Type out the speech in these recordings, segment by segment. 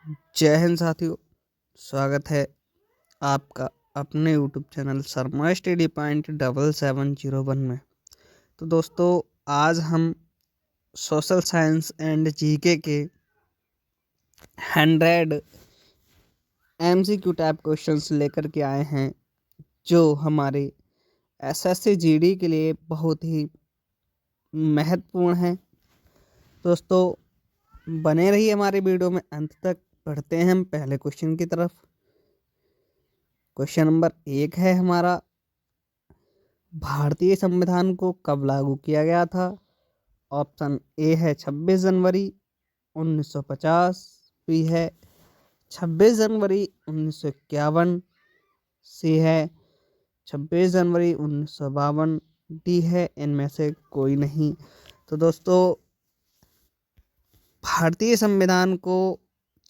जय हिंद साथियों, स्वागत है आपका अपने YouTube channel Sharma study point 7701 में। तो दोस्तों, आज हम सोशल साइंस एंड जीके के 100 एमसीक्यू टाइप क्वेश्चंस लेकर के आए हैं, जो हमारे एसएससी जीडी के लिए बहुत ही महत्वपूर्ण है। दोस्तों, बने रहिए हमारी वीडियो में अंत तक। पढ़ते हैं हम पहले क्वेश्चन की तरफ। क्वेश्चन नंबर 1 है हमारा, भारतीय संविधान को कब लागू किया गया था? ऑप्शन ए है 26 जनवरी 1950, बी है 26 जनवरी 1951, सी है 26 जनवरी 1952, डी है इनमें से कोई नहीं। तो दोस्तों, भारतीय संविधान को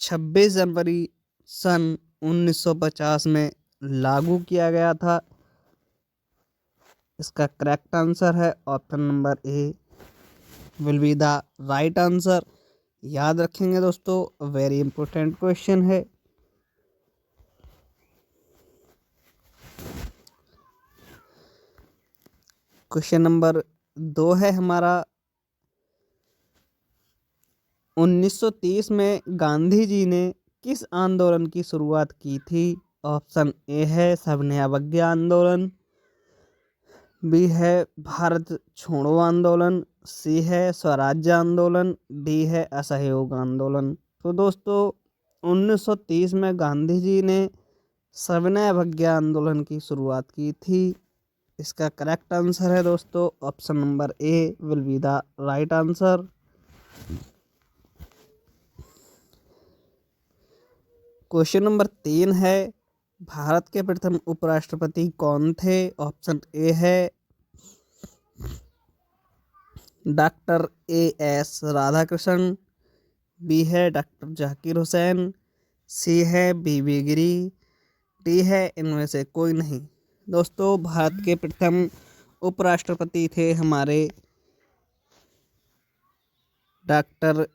26 जनवरी सन 1950 में लागू किया गया था। इसका करेक्ट आंसर है option number A will be the right answer. याद रखेंगे दोस्तों, वेरी इंपॉर्टेंट क्वेश्चन है। क्वेश्चन नंबर 2 है हमारा, 1930 में गांधी जी ने किस आंदोलन की शुरुआत की थी? ऑप्शन ए है सविनय अवज्ञा आंदोलन, बी है भारत छोड़ो आंदोलन, सी है स्वराज्य आंदोलन, डी है असहयोग आंदोलन। तो दोस्तों, 1930 में गांधी जी ने सविनय अवज्ञा आंदोलन की शुरुआत की थी। इसका करेक्ट आंसर है दोस्तों option number A will be the right answer. Question number 3 है, भारत के प्रथम उपराष्ट्रपति कौन थे? ऑप्शन ए है डॉक्टर ए.एस. राधाकृष्णन, बी है डॉक्टर जाकिर हुसैन, सी है बी.वी. गिरी, डी है इनमें से कोई नहीं। दोस्तों, भारत के प्रथम उपराष्ट्रपति थे हमारे doctor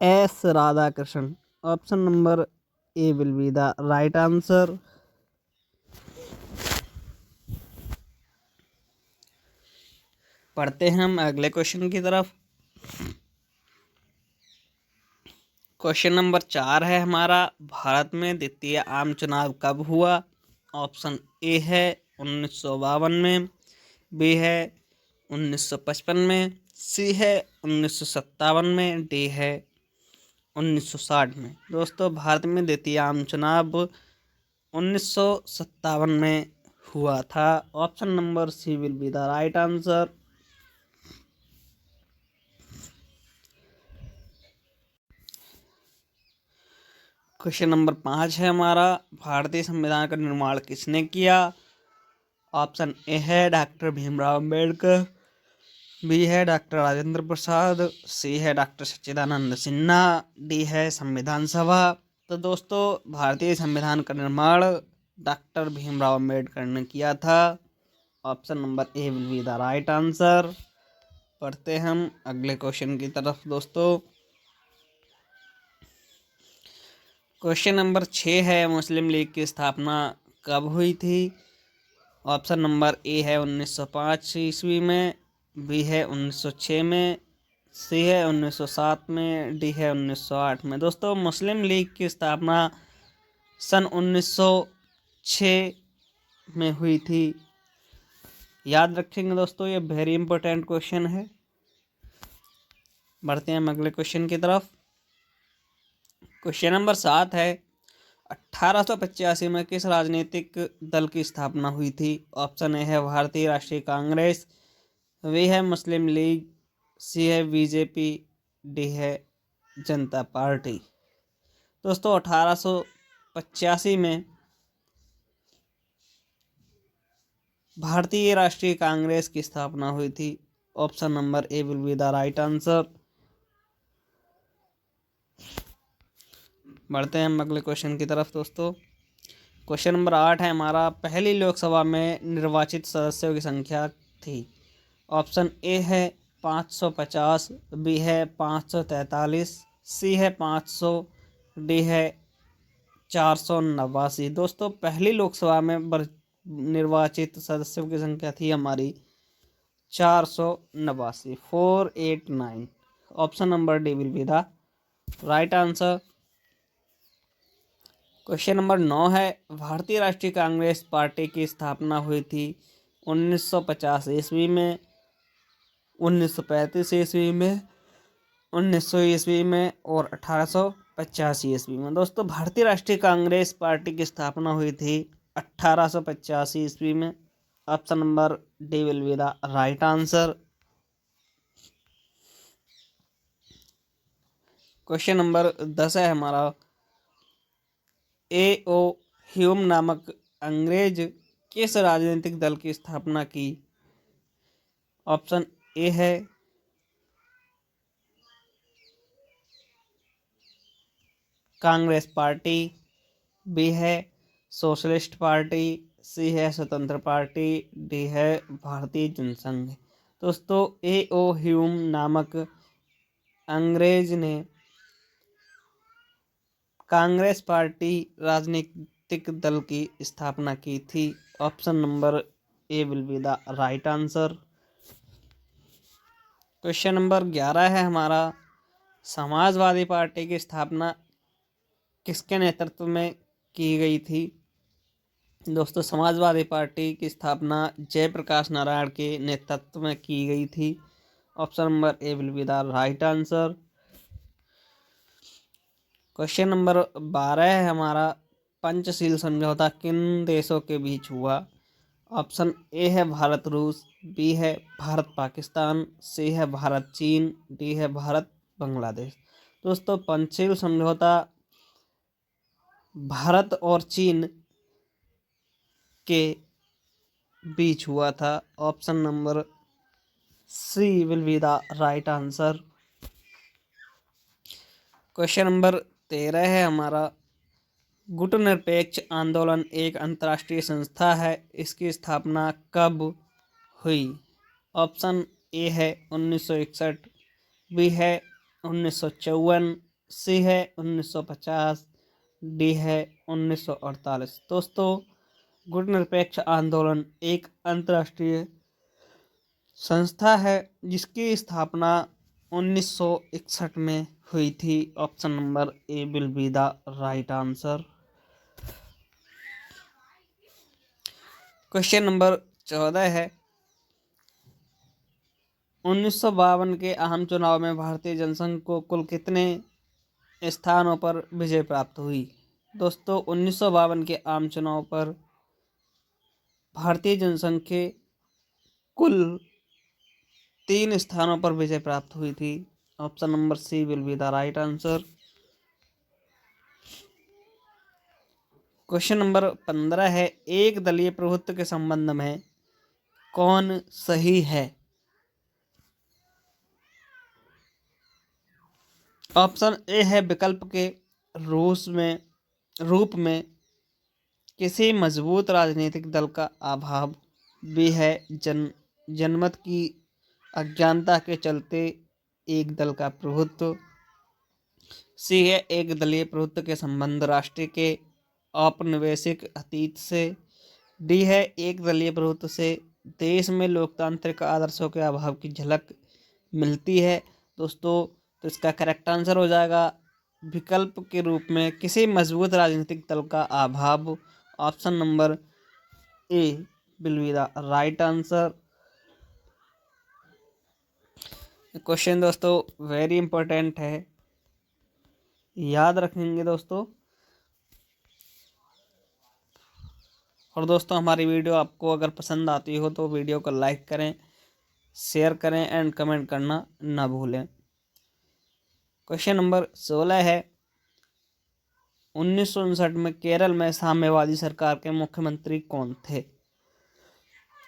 S Radhakrishnan. Option number A will be the right answer. पढ़ते हैं हम अगले क्वेश्चन की तरफ। क्वेश्चन नंबर 4 है हमारा, भारत में द्वितीय आम चुनाव कब हुआ? ऑप्शन ए है 1952 में, बी है 1955 में, सी है 1957 में, डी है 1960 में। दोस्तों, भारत में द्वितीय आम चुनाव 1957 में हुआ था। Option number C will be the right answer. Question number 5 है हमारा, भारतीय संविधान का निर्माण किसने किया? ऑप्शन ए है डॉक्टर भीमराव अंबेडकर, बी है डॉक्टर राजेंद्र प्रसाद, सी है डॉक्टर सच्चिदानंद सिन्हा, डी है संविधान सभा। तो दोस्तों, भारतीय संविधान का निर्माण डॉक्टर भीमराव अंबेडकर ने किया था। Option number A will be the right answer. पढ़ते हम अगले क्वेश्चन की तरफ दोस्तों। क्वेश्चन नंबर 6 है, मुस्लिम लीग की स्थापना कब हुई थी? ऑप्शन नंबर ए है 1905 ईस्वी में, बी है 1906 में, सी है 1907 में, डी है 1908 में। दोस्तों, मुस्लिम लीग की स्थापना सन 1906 में हुई थी। याद रखेंगे दोस्तों, ये वेरी इंपॉर्टेंट क्वेश्चन है। बढ़ते हैं अगले क्वेश्चन की तरफ। क्वेश्चन नंबर 7 है, 1885 में किस राजनीतिक दल की स्थापना हुई थी? ऑप्शन ए है भारतीय राष्ट्रीय कांग्रेस, बी है मुस्लिम लीग, सी है बीजेपी, डी है जनता पार्टी। दोस्तों, 1885 में भारतीय राष्ट्रीय कांग्रेस की स्थापना हुई थी। Option number A will be the right answer. बढ़ते हैं हम अगले क्वेश्चन की तरफ दोस्तों। क्वेश्चन नंबर 8 है हमारा, पहली लोकसभा में निर्वाचित सदस्यों की संख्या थी। ऑप्शन ए है 550, बी है 543, सी है 500, डी है 489। दोस्तों पहली लोकसभा में निर्वाचित सदस्यों की संख्या थी हमारी 489, 489। Option number D will be the right answer. Question number 9 है, भारतीय राष्ट्रीय कांग्रेस पार्टी की स्थापना हुई थी 1950 ईस्वी में, 1935 ईस्वी में, 1900 ईस्वी में और 1885 ईस्वी में। दोस्तों भारतीय राष्ट्रीय कांग्रेस पार्टी की स्थापना हुई थी 1885 ईस्वी में। Option number D will be the right answer. Question number 10 है हमारा, ए ओ ह्यूम नामक अंग्रेज किस राजनीतिक दल की स्थापना की? ऑप्शन ए है कांग्रेस पार्टी, बी है सोशलिस्ट पार्टी, सी है स्वतंत्र पार्टी, डी है भारतीय जनसंघ। दोस्तों ए ओ ह्यूम नामक अंग्रेज ने कांग्रेस पार्टी राजनीतिक दल की स्थापना की थी। Option number A will be the right answer. Question number 11 है हमारा, समाजवादी पार्टी की स्थापना किसके नेतृत्व में की गई थी? दोस्तों समाजवादी पार्टी की स्थापना जयप्रकाश नारायण के नेतृत्व में की गई थी। Option number A will be the right answer. Question number 12 है हमारा, पंचशील समझौता किन देशों के बीच हुआ? ऑप्शन ए है भारत रूस, बी है भारत पाकिस्तान, सी है भारत चीन, डी है भारत बांग्लादेश। दोस्तों पंचशील समझौता भारत और चीन के बीच हुआ था। Option number C will be the right answer. Question number 13 है हमारा, गुटनिरपेक्ष आंदोलन एक अंतर्राष्ट्रीय संस्था है, इसकी स्थापना कब हुई? ऑप्शन ए है 1961, बी है 1954, सी है 1950, डी है 1948। दोस्तों गुटनिरपेक्ष आंदोलन एक अंतर्राष्ट्रीय संस्था है जिसकी स्थापना 1961 में हुई थी। Option number A will be the right answer. Question number 14 है, 1952 के आम चुनाव में भारतीय जनसंघ को कुल कितने स्थानों पर विजय प्राप्त हुई? दोस्तों 1952 के आम चुनाव पर भारतीय जनसंघ के कुल 3 स्थानों पर विजय प्राप्त हुई थी। Option number C will be the right answer. Question number 15 है, एक दलीय प्रभुत्व के संबंध में कौन सही है? ऑप्शन ए है विकल्प के रूप में किसी मजबूत राजनीतिक दल का अभाव, बी है जनमत की अज्ञानता के चलते एक दल का प्रभुत्व, सी है एक दलीय प्रभुत्व के संबंध राष्ट्र के औपनिवेशिक अतीत से, डी है एक दलीय प्रभुत्व से देश में लोकतांत्रिक आदर्शों के अभाव की झलक मिलती है। दोस्तों तो इसका करेक्ट आंसर हो जाएगा विकल्प के रूप में किसी मजबूत राजनीतिक दल का अभाव। Option number A will be the right answer. Question दोस्तों वेरी इंपॉर्टेंट है, याद रखेंगे दोस्तों। और दोस्तों हमारी वीडियो आपको अगर पसंद आती हो तो वीडियो को लाइक करें, शेयर करें एंड कमेंट करना ना भूलें। क्वेश्चन नंबर 16 है, 1959 में केरल में साम्यवादी सरकार के मुख्यमंत्री कौन थे?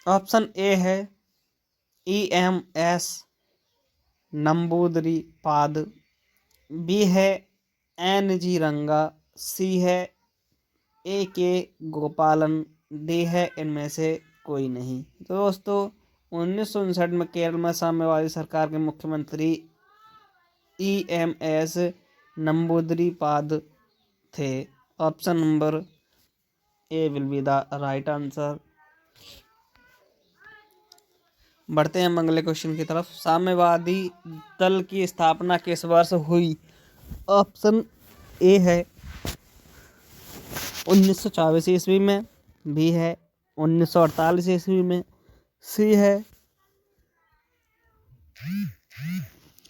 ऑप्शन ए है EMS नंबूदरीपाद, बी है NG रंगा, सी है AK गोपालन, डी है इनमें से कोई नहीं। तो दोस्तों 1959 में केरल में साम्यवादी सरकार के मुख्यमंत्री EMS नंबूदरीपाद थे। Option number A will be the right answer. बढ़ते हैं अगले क्वेश्चन की तरफ। साम्यवादी दल की स्थापना किस वर्ष हुई? ऑप्शन ए है 1924 ईस्वी में, बी है 1948 ईस्वी में, सी है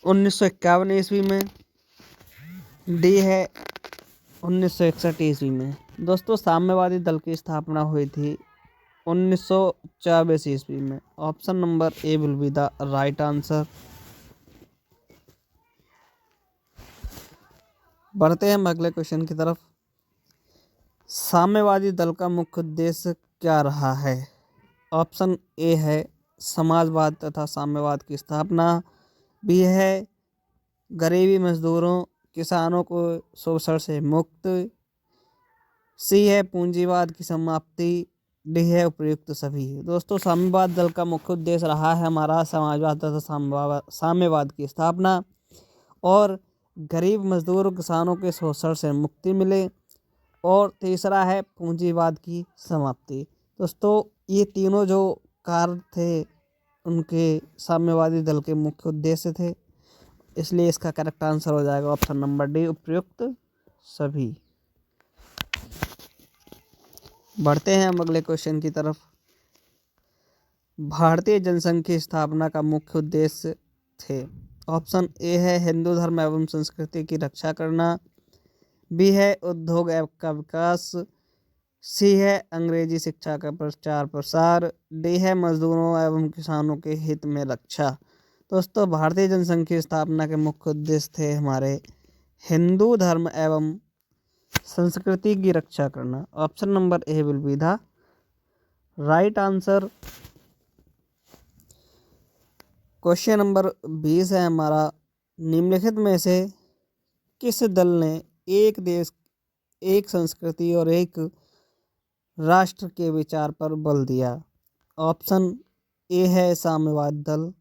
1951 ईस्वी में, डी है 1961 ईस्वी में। दोस्तों साम्यवादी दल की स्थापना हुई थी 1924 ईस्वी में। Option number A will be the right answer. बढ़ते हैं हम अगले क्वेश्चन की तरफ। साम्यवादी दल का मुख्य उद्देश्य क्या रहा है? ऑप्शन ए है समाजवाद तथा साम्यवाद की स्थापना, बी है गरीबी मजदूरों किसानों को शोषण से मुक्त, सी है पूंजीवाद की समाप्ति, डी है उपयुक्त सभी। दोस्तों साम्यवाद दल का मुख्य उद्देश्य रहा है हमारा समाजवाद तथा साम्यवाद की स्थापना और गरीब मजदूर किसानों के शोषण से मुक्ति मिले, और तीसरा है पूंजीवाद की समाप्ति। दोस्तों ये तीनों जो कार्य थे उनके साम्यवादी दल के मुख्य उद्देश्य थे, इसलिए इसका करेक्ट आंसर हो जाएगा ऑप्शन नंबर डी उपयुक्त सभी। बढ़ते हैं हम अगले क्वेश्चन की तरफ। भारतीय जनसंघ की स्थापना का मुख्य उद्देश्य थे। ऑप्शन ए है हिंदू धर्म एवं संस्कृति की रक्षा करना, बी है उद्योग का विकास, सी है अंग्रेजी शिक्षा का प्रचार प्रसार, डी है मजदूरों एवं किसानों के हित में रक्षा। दोस्तों भारतीय जनसंघ की स्थापना के मुख्य उद्देश्य थे हमारे हिंदू धर्म एवं संस्कृति की रक्षा करना। Option number A will be the right answer. Question number 20 है हमारा। निम्नलिखित में से किस दल ने एक देश एक संस्कृति और एक राष्ट्र के विचार पर बल दिया? ऑप्शन ए है साम्यवाद दल,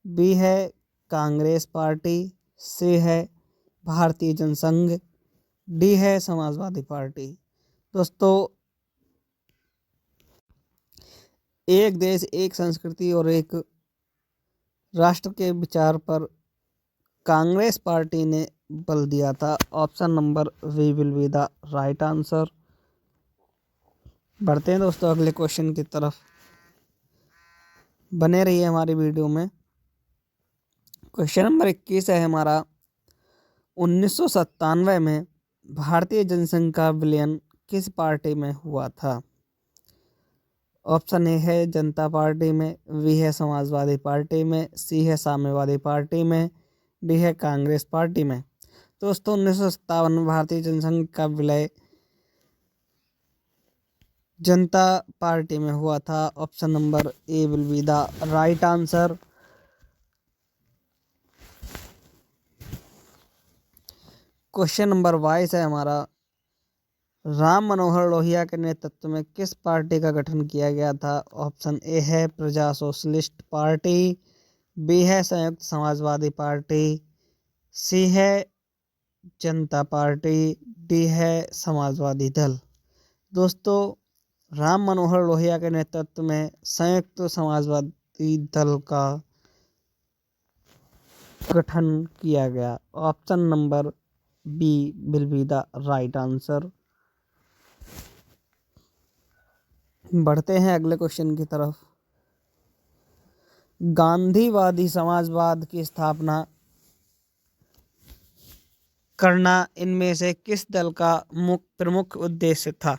बी है कांग्रेस पार्टी, सी है भारतीय जनसंघ, डी है समाजवादी पार्टी। दोस्तों एक देश एक संस्कृति और एक राष्ट्र के विचार पर कांग्रेस पार्टी ने बल दिया था। Option number B will be the right answer. बढ़ते हैं दोस्तों अगले क्वेश्चन की तरफ, बने रहिए हमारी वीडियो में। क्वेश्चन नंबर 21 है हमारा। 1997 में भारतीय जनसंघ का विलयन किस पार्टी में हुआ था? ऑप्शन ए है जनता पार्टी में, बी है समाजवादी पार्टी में, सी है साम्यवादी पार्टी में, डी है कांग्रेस पार्टी में। दोस्तों 1957 में भारतीय जनसंघ का विलय जनता पार्टी में हुआ था। Option number A will be the right answer. Question number 22 है हमारा। राम मनोहर लोहिया के नेतृत्व में किस पार्टी का गठन किया गया था? ऑप्शन ए है प्रजा सोशलिस्ट पार्टी, बी है संयुक्त समाजवादी पार्टी, सी है जनता पार्टी, डी है समाजवादी दल। दोस्तों राम मनोहर लोहिया के नेतृत्व में संयुक्त समाजवादी दल का गठन किया गया। Option number B will be the right answer. बढ़ते हैं अगले क्वेश्चन की तरफ। गांधीवादी समाजवाद की स्थापना करना इनमें से किस दल का प्रमुख उद्देश्य था?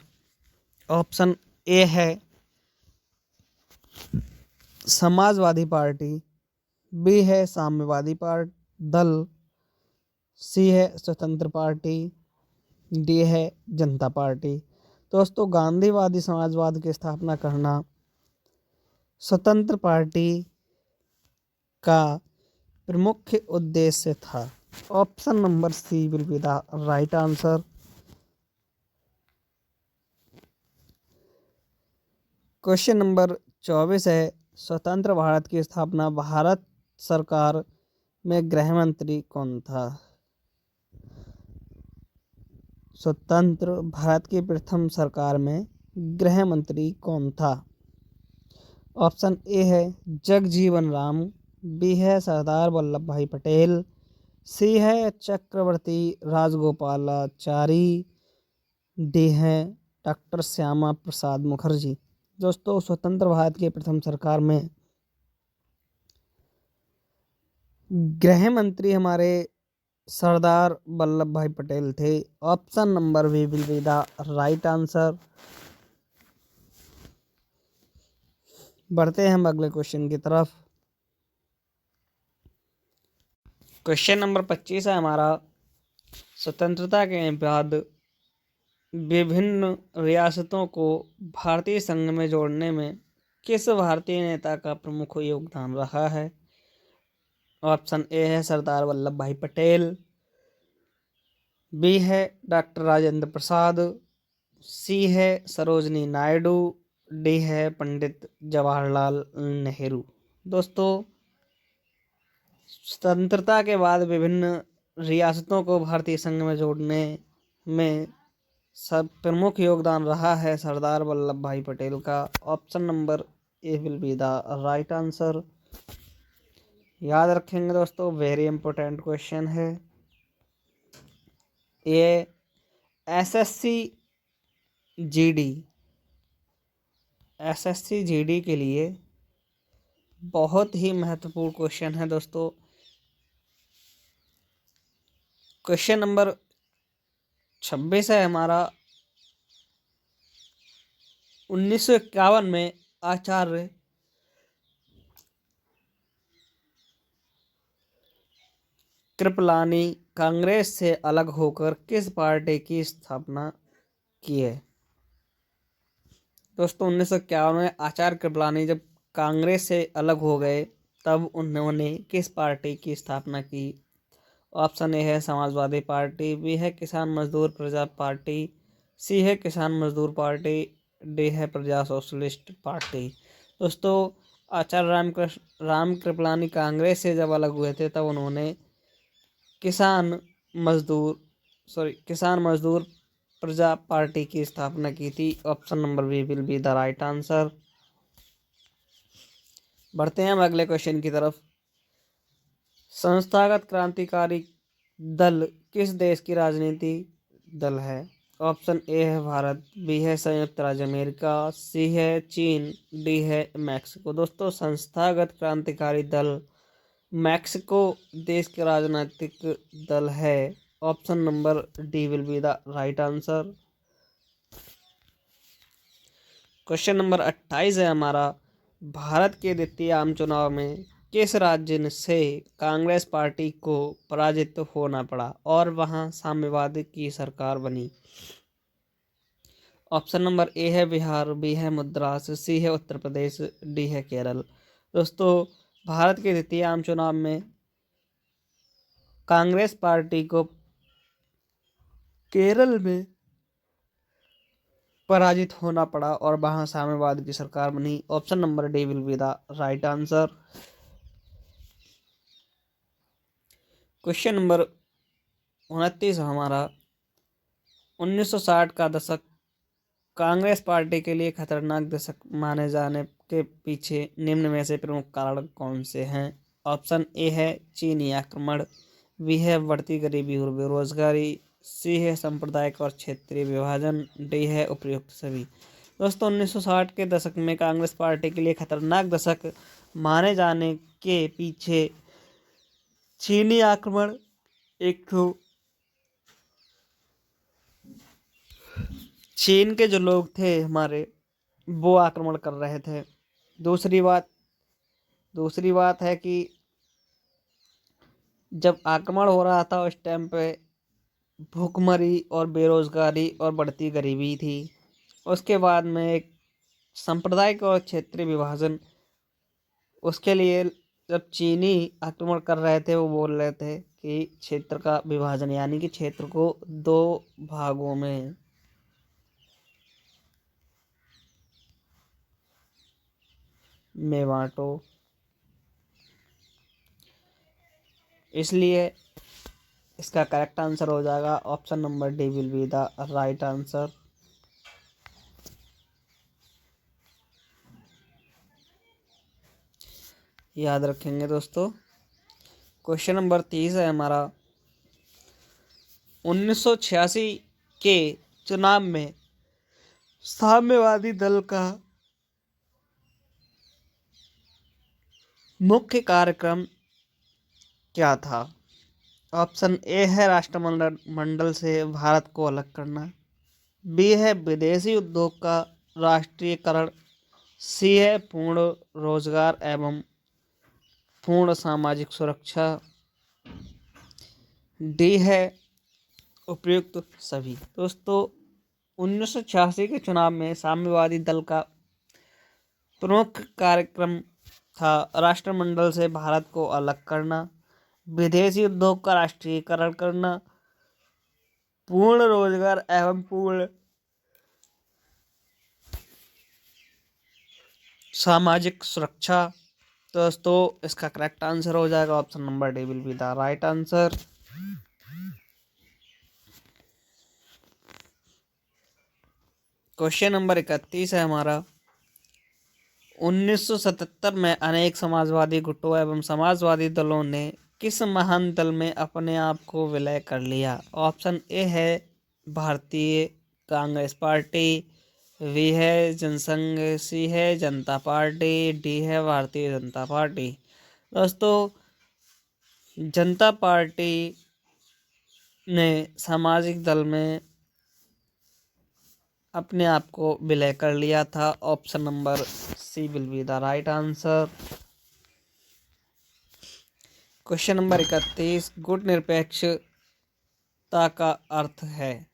ऑप्शन ए है समाजवादी पार्टी, बी है साम्यवादी दल, सी है स्वतंत्र पार्टी, डी है जनता पार्टी। दोस्तों गांधीवादी समाजवाद की स्थापना करना स्वतंत्र पार्टी का प्रमुख उद्देश्य था। Option number C will be the right answer. Question number 24 है। स्वतंत्र भारत की स्थापना भारत सरकार में गृह मंत्री कौन था? स्वतंत्र भारत की प्रथम सरकार में गृह मंत्री कौन था? ऑप्शन ए है जगजीवन राम, बी है सरदार वल्लभ भाई पटेल, सी है चक्रवर्ती राजगोपालाचारी, डी है डॉक्टर श्यामा प्रसाद मुखर्जी। दोस्तों, स्वतंत्र भारत की प्रथम सरकार में गृह मंत्री हमारे सरदार वल्लभ भाई पटेल थे। Option number B will be the right answer. बढ़ते हैं हम अगले क्वेश्चन की तरफ। क्वेश्चन नंबर 25 है हमारा, स्वतंत्रता के बाद विभिन्न रियासतों को भारतीय संघ में जोड़ने में किस भारतीय नेता का प्रमुख योगदान रहा है? ऑप्शन ए है सरदार वल्लभ भाई पटेल, बी है डॉक्टर राजेंद्र प्रसाद, सी है सरोजनी नायडू, डी है पंडित जवाहरलाल नेहरू। दोस्तों, स्वतंत्रता के बाद विभिन्न रियासतों को भारतीय संघ में जोड़ने में सब प्रमुख योगदान रहा है सरदार वल्लभ भाई पटेल का। Option number A will be the right answer. याद रखेंगे दोस्तों, वेरी इंपॉर्टेंट क्वेश्चन है ये। एसएससी जीडी के लिए बहुत ही महत्वपूर्ण क्वेश्चन है दोस्तों। क्वेश्चन नंबर 26 है हमारा, 1951 में आचार्य कृपलानी कांग्रेस से अलग होकर किस पार्टी की स्थापना की है? दोस्तों, 1951 में आचार्य कृपलानी जब कांग्रेस से अलग हो गए तब उन्होंने किस पार्टी की स्थापना की? ऑप्शन ए है समाजवादी पार्टी, बी है किसान मजदूर प्रजा पार्टी, सी है किसान मजदूर पार्टी, डी है प्रजा सोशलिस्ट पार्टी। दोस्तों, आचार्य राम कृपलानी कांग्रेस से जब अलग हुए थे तब उन्होंने किसान मजदूर प्रजा पार्टी की स्थापना की थी। Option number B will be the right answer. बढ़ते हैं हम अगले क्वेश्चन की तरफ। संस्थागत क्रांतिकारी दल किस देश की राजनीति दल है? ऑप्शन ए है भारत, बी है संयुक्त राज्य अमेरिका, सी है चीन, डी है मैक्सिको। दोस्तों, संस्थागत क्रांतिकारी दल मैक्सिको देश के राजनीतिक दल है। Option number D will be the right answer. Question number 28 है हमारा, भारत के द्वितीय आम चुनाव में किस राज्य से कांग्रेस पार्टी को पराजित होना पड़ा और वहां साम्यवादी की सरकार बनी? ऑप्शन नंबर ए है बिहार, बी है मद्रास, सी है उत्तर प्रदेश, डी है केरल। दोस्तों, भारत के द्वितीय आम चुनाव में कांग्रेस पार्टी को केरल में पराजित होना पड़ा और वहां साम्यवाद की सरकार बनी। Option number D will be the right answer. Question number 29 हमारा, 1960 का दशक कांग्रेस पार्टी के लिए खतरनाक दशक माने जाने के पीछे निम्न में से प्रमुख कारण कौन से हैं? ऑप्शन ए है चीनी आक्रमण, बी है बढ़ती गरीबी और बेरोजगारी, सी है सांप्रदायिक और क्षेत्रीय विभाजन, डी है उपयुक्त सभी। दोस्तों, 1960 के दशक में कांग्रेस पार्टी के लिए खतरनाक दशक माने जाने के पीछे चीनी आक्रमण एक तो चीन के जो लोग थे हमारे वो आक्रमण कर रहे थे। दूसरी बात है कि जब आक्रमण हो रहा था उस टाइम पे भूखमरी और बेरोजगारी और बढ़ती गरीबी थी। उसके बाद में एक सांप्रदायिक और क्षेत्रीय विभाजन, उसके लिए जब चीनी आक्रमण कर रहे थे वो बोल रहे थे कि क्षेत्र का विभाजन, यानी कि क्षेत्र को दो भागों में बांटो। इसलिए इसका करेक्ट आंसर हो जाएगा option number D will be the right answer. याद रखेंगे दोस्तों। क्वेश्चन नंबर 30 है हमारा, 1986 के चुनाव में साम्यवादी दल का मुख्य कार्यक्रम क्या था? ऑप्शन ए है राष्ट्रमंडल से भारत को अलग करना, बी है विदेशी उद्योग का राष्ट्रीयकरण, सी है पूर्ण रोजगार एवं पूर्ण सामाजिक सुरक्षा, डी है उपयुक्त सभी। दोस्तों 1986 के चुनाव में साम्यवादी दल का प्रमुख कार्यक्रम था राष्ट्रमंडल से भारत को अलग करना, विदेशी उद्योग का राष्ट्रीयकरण करना, पूर्ण रोजगार एवं पूर्ण सामाजिक सुरक्षा। दोस्तों इसका करेक्ट आंसर हो जाएगा option number D will be the right answer. Question number 31 है हमारा, 1977 में अनेक समाजवादी गुटों एवं समाजवादी दलों ने किस महान दल में अपने आप को विलय कर लिया? ऑप्शन ए है भारतीय कांग्रेस पार्टी, बी है जनसंघ, सी है जनता पार्टी, डी है भारतीय जनता पार्टी। दोस्तों जनता पार्टी ने सामाजिक दल में अपने आप को विलय कर लिया था। Option number C will be the right answer. Question number 31, गुट निरपेक्षता का अर्थ है?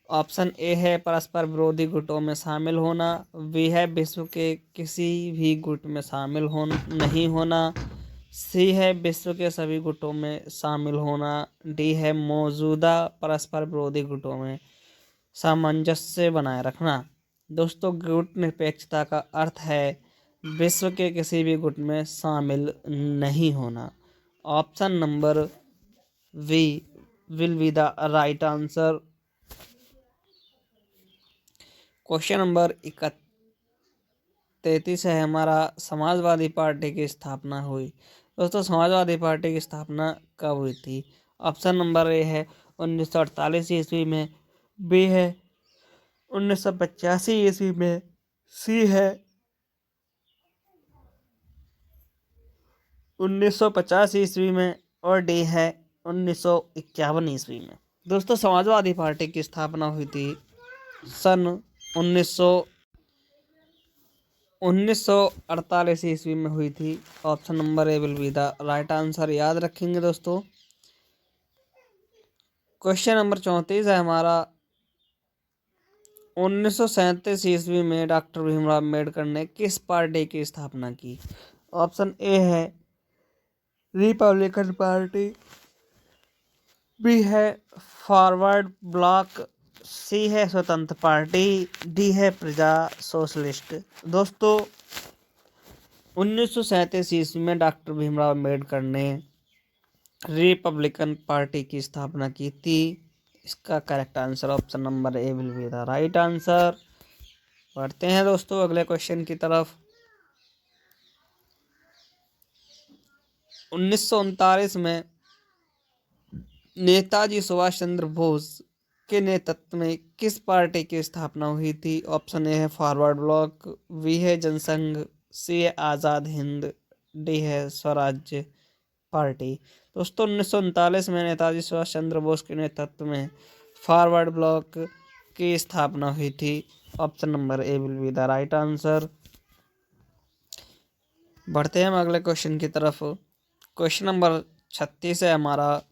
ऑप्शन ए है परस्पर विरोधी गुटों में शामिल होना, बी है विश्व के किसी भी गुट में शामिल नहीं होना, सी है विश्व के सभी गुटों में शामिल होना, डी है मौजूदा परस्पर विरोधी गुटों में सामंजस्य बनाए रखना। दोस्तों गुट निरपेक्षता का अर्थ है विश्व के किसी भी गुट में शामिल नहीं होना। Option number B will be the right answer. Question number 33 है हमारा, समाजवादी पार्टी की स्थापना हुई। दोस्तों समाजवादी पार्टी की स्थापना कब हुई थी? ऑप्शन नंबर ए है 1948 ईस्वी में, बी है 1985 ईस्वी में, सी है 1950 ईस्वी में और डी है 1951 ईस्वी में। दोस्तों समाजवादी पार्टी की स्थापना हुई थी सन 1948 ईस्वी में हुई थी। Option number A will be the right answer. याद रखेंगे दोस्तों। क्वेश्चन नंबर 34 है हमारा, 1937 ईस्वी में डॉक्टर भीमराव अम्बेडकर ने किस पार्टी की स्थापना की? ऑप्शन ए है रिपब्लिकन पार्टी, बी है फॉरवर्ड ब्लॉक, सी है स्वतंत्र पार्टी, डी है प्रजा सोशलिस्ट। दोस्तों 1937 ईस्वी में डॉक्टर भीमराव अम्बेडकर ने रिपब्लिकन पार्टी की स्थापना की थी। इसका correct answer option number A will be the right answer. बढ़ते हैं दोस्तों अगले क्वेश्चन की तरफ। 1939 में नेताजी सुभाष चंद्र बोस के नेतृत्व में किस पार्टी की स्थापना हुई थी? ऑप्शन ए है फॉरवर्ड ब्लॉक, बी है जनसंघ, सी है आज़ाद हिंद, डी है स्वराज्य पार्टी। दोस्तों 1939 में नेताजी सुभाष चंद्र बोस के नेतृत्व में फॉरवर्ड ब्लॉक की स्थापना हुई थी। Option number A will be the right answer. बढ़ते हैं हम अगले क्वेश्चन की तरफ। क्वेश्चन नंबर 36 है हमारा,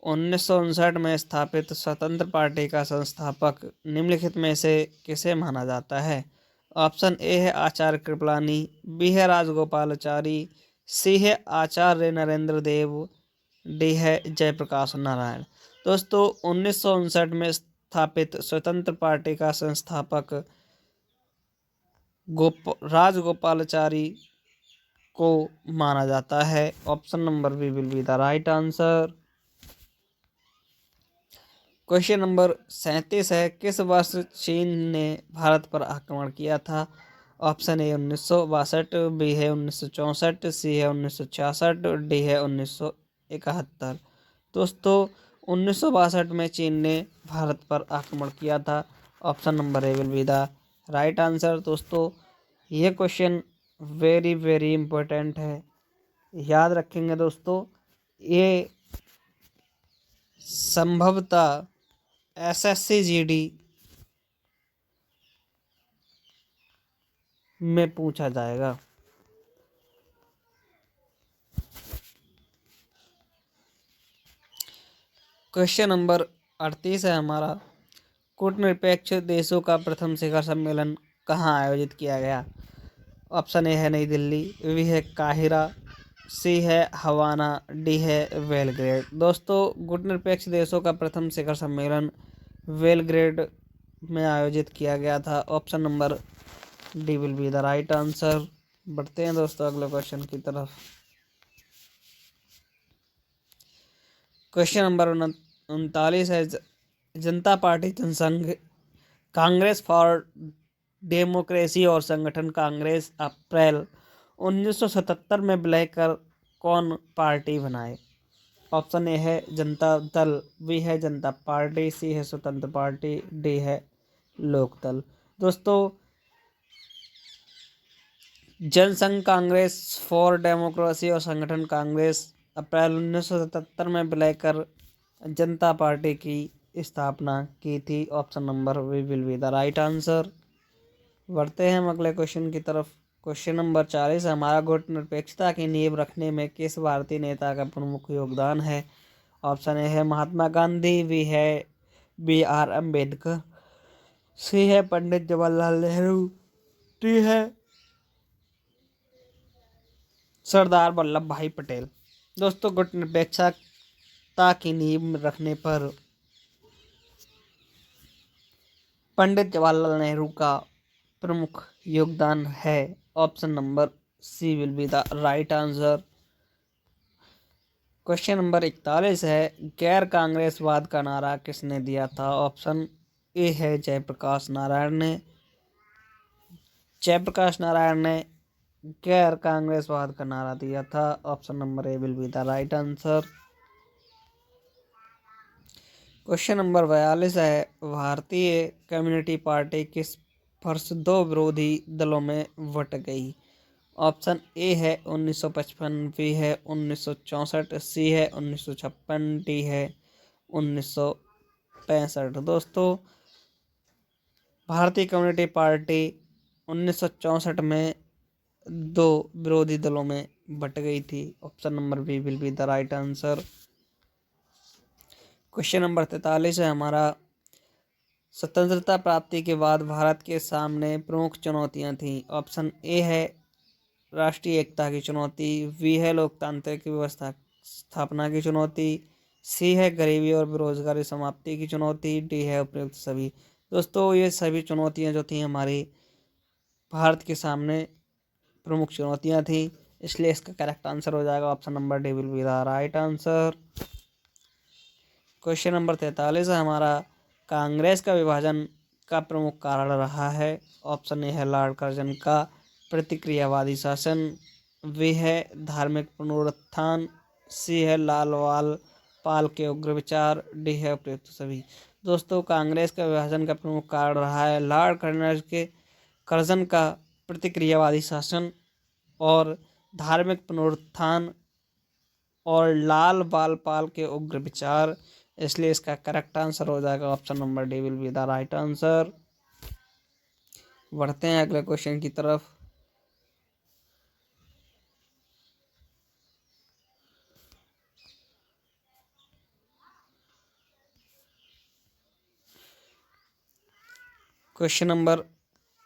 1959 में स्थापित स्वतंत्र पार्टी का संस्थापक निम्नलिखित में से किसे माना जाता है? ऑप्शन ए है आचार्य कृपलानी, बी है राजगोपालाचारी, सी है आचार्य नरेंद्र देव, डी है जयप्रकाश नारायण। दोस्तों 1959 में स्थापित स्वतंत्र पार्टी का संस्थापक राजगोपालाचारी को माना जाता है। Option number B will be the right answer. Question number 37 है, किस वर्ष चीन ने भारत पर आक्रमण किया था? ऑप्शन ए 1962, बी है 1964, सी है 1966, डी है 1971। दोस्तों 1962 में चीन ने भारत पर आक्रमण किया था। Option number A will be the right answer. दोस्तों ये क्वेश्चन वेरी वेरी इंपॉर्टेंट है, याद रखेंगे दोस्तों। ये संभवतः एसएससी जीडी में पूछा जाएगा। क्वेश्चन नंबर 38 है हमारा, कूटनिरपेक्ष देशों का प्रथम शिखर सम्मेलन कहाँ आयोजित किया गया? ऑप्शन ए है नई दिल्ली, बी है काहिरा, सी है हवाना, डी है बेलग्रेड। दोस्तों गुटनिरपेक्ष देशों का प्रथम शिखर सम्मेलन बेलग्रेड में आयोजित किया गया था। Option number D will be the right answer. बढ़ते हैं दोस्तों अगले क्वेश्चन की तरफ। क्वेश्चन नंबर 39 है, Janata Party Jansangh Congress for Democracy और संगठन कांग्रेस अप्रैल 1977 में विलय कर कौन पार्टी बनाए? ऑप्शन ए है जनता दल, बी है जनता पार्टी, सी है स्वतंत्र पार्टी, डी है लोकदल। दोस्तों जनसंघ कांग्रेस फॉर डेमोक्रेसी और संगठन कांग्रेस अप्रैल 1977 में विलय कर जनता पार्टी की स्थापना की थी। Option number B will be the right answer. बढ़ते हैं हम अगले क्वेश्चन की तरफ। क्वेश्चन नंबर 40 हमारा, गुटनिरपेक्षता की नींव रखने में किस भारतीय नेता का प्रमुख योगदान है? ऑप्शन ए है महात्मा गांधी, बी है BR अम्बेडकर, सी है पंडित जवाहरलाल नेहरू, डी है सरदार वल्लभ भाई पटेल। दोस्तों गुटनिरपेक्षता की नींव रखने पर पंडित जवाहरलाल नेहरू का प्रमुख योगदान है। Option number C will be the right answer. Question number 41 है, गैर कांग्रेसवाद का नारा किसने दिया था? ऑप्शन ए है जयप्रकाश नारायण ने। जयप्रकाश नारायण ने गैर कांग्रेसवाद का नारा दिया था। Option number A will be the right answer. Question number 42 है, भारतीय कम्युनिस्ट पार्टी किस वर्ष दो विरोधी दलों में बट गई? ऑप्शन ए है 1955, बी है 1964, सी है 1956, डी है 1965। दोस्तों भारतीय कम्युनिस्ट पार्टी 1964 में दो विरोधी दलों में बट गई थी। Option number B will be the right answer. Question number 43 है हमारा, स्वतंत्रता प्राप्ति के बाद भारत के सामने प्रमुख चुनौतियां थीं। ऑप्शन ए है राष्ट्रीय एकता की चुनौती, बी है लोकतांत्रिक व्यवस्था स्थापना की चुनौती, सी है गरीबी और बेरोजगारी समाप्ति की चुनौती, डी है उपयुक्त सभी। दोस्तों ये सभी चुनौतियां जो थी हमारी भारत के सामने प्रमुख चुनौतियां थी, इसलिए इसका करेक्ट आंसर हो जाएगा option number D will be the right answer. Question number 43 है हमारा, कांग्रेस का विभाजन का प्रमुख कारण रहा है। ऑप्शन ए है लॉर्ड कर्जन का प्रतिक्रियावादी शासन, वे है धार्मिक पुनरुत्थान, सी है लाल वाल पाल के उग्र विचार, डी है उपयुक्त सभी। दोस्तों कांग्रेस का विभाजन का प्रमुख कारण रहा है लॉर्ड कर्जन का प्रतिक्रियावादी शासन और धार्मिक पुनरुत्थान और लाल बाल पाल के उग्र विचार, इसलिए इसका करेक्ट आंसर हो जाएगा option number D will be the right answer. बढ़ते हैं अगले क्वेश्चन की तरफ। क्वेश्चन नंबर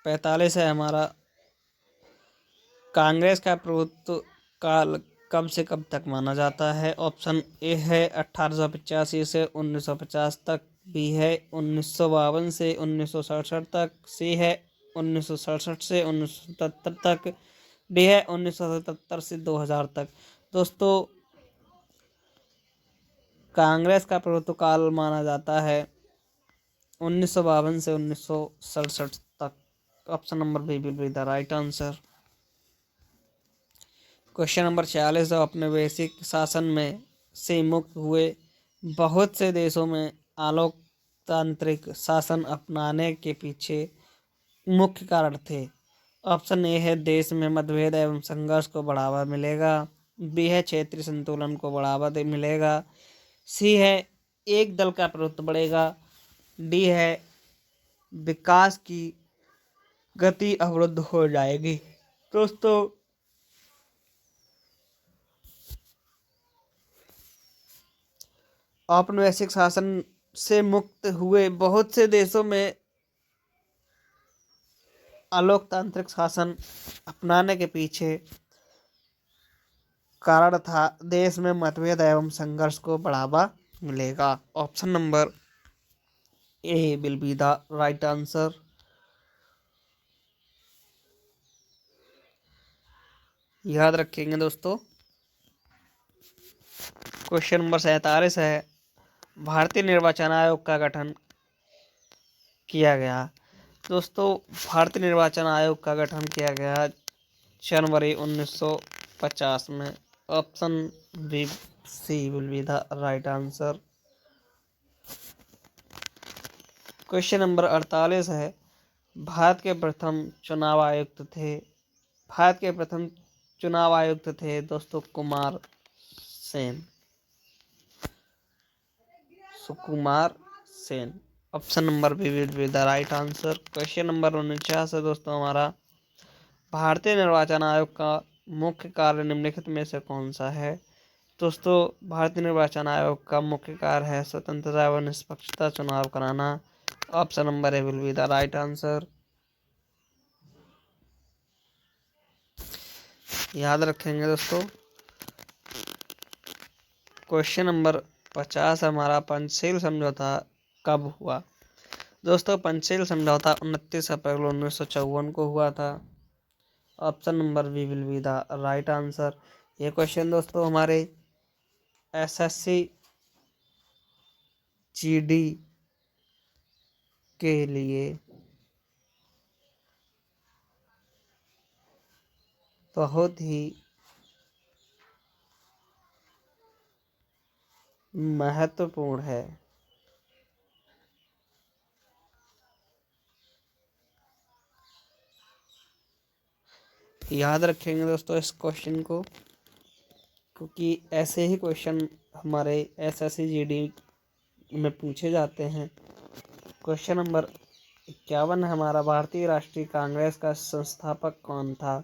45 है हमारा, कांग्रेस का प्रभुत्व काल कब से कब तक माना जाता है? ऑप्शन ए है 1885 से 1950 तक, बी है 1952 से 1967 तक, सी है 1967 से 1977 तक, डी है 1977 से 2000 तक। दोस्तों कांग्रेस का प्रभुत्वकाल माना जाता है 1952 से 1967 तक। Option number B will be the right answer. Question number 46 है, अपने वैश्विक शासन में से मुक्त हुए बहुत से देशों में आलोकतांत्रिक शासन अपनाने के पीछे मुख्य कारण थे। ऑप्शन ए है देश में मतभेद एवं संघर्ष को बढ़ावा मिलेगा, बी है क्षेत्रीय संतुलन को बढ़ावा मिलेगा, सी है एक दल का प्रभुत्व बढ़ेगा, डी है विकास की गति अवरुद्ध हो जाएगी। दोस्तों औपनिवेशिक शासन से मुक्त हुए बहुत से देशों में अलोकतांत्रिक शासन अपनाने के पीछे कारण था देश में मतभेद एवं संघर्ष को बढ़ावा मिलेगा। Option number A will be the right answer. याद रखेंगे दोस्तों। क्वेश्चन नंबर 47 है, भारतीय निर्वाचन आयोग का गठन किया गया। दोस्तों भारतीय निर्वाचन आयोग का गठन किया गया जनवरी 1950 में। Option B C will be the right answer. Question number 48 है, भारत के प्रथम चुनाव आयुक्त थे दोस्तों Kumar Sen. Sukumar Sen. Option number B will be the right answer. Question number 49 है दोस्तों हमारा, भारतीय निर्वाचन आयोग का मुख्य कार्य निम्नलिखित में से कौन सा है। दोस्तों भारतीय निर्वाचन आयोग का मुख्य कार्य है स्वतंत्रता एवं निष्पक्षता चुनाव कराना। Option number A will be the right answer. याद रखेंगे दोस्तों। क्वेश्चन नंबर 50 हमारा, पंचशील समझौता कब हुआ। दोस्तों पंचशील समझौता 29 अप्रैल 1954 को हुआ था। Option number B will be the right answer. ये क्वेश्चन दोस्तों हमारे एसएससी जीडी के लिए बहुत ही महत्वपूर्ण है। याद रखेंगे दोस्तों इस क्वेश्चन को, क्योंकि ऐसे ही क्वेश्चन हमारे एसएससी जीडी में पूछे जाते हैं। क्वेश्चन नंबर 51 हमारा, भारतीय राष्ट्रीय कांग्रेस का संस्थापक कौन था।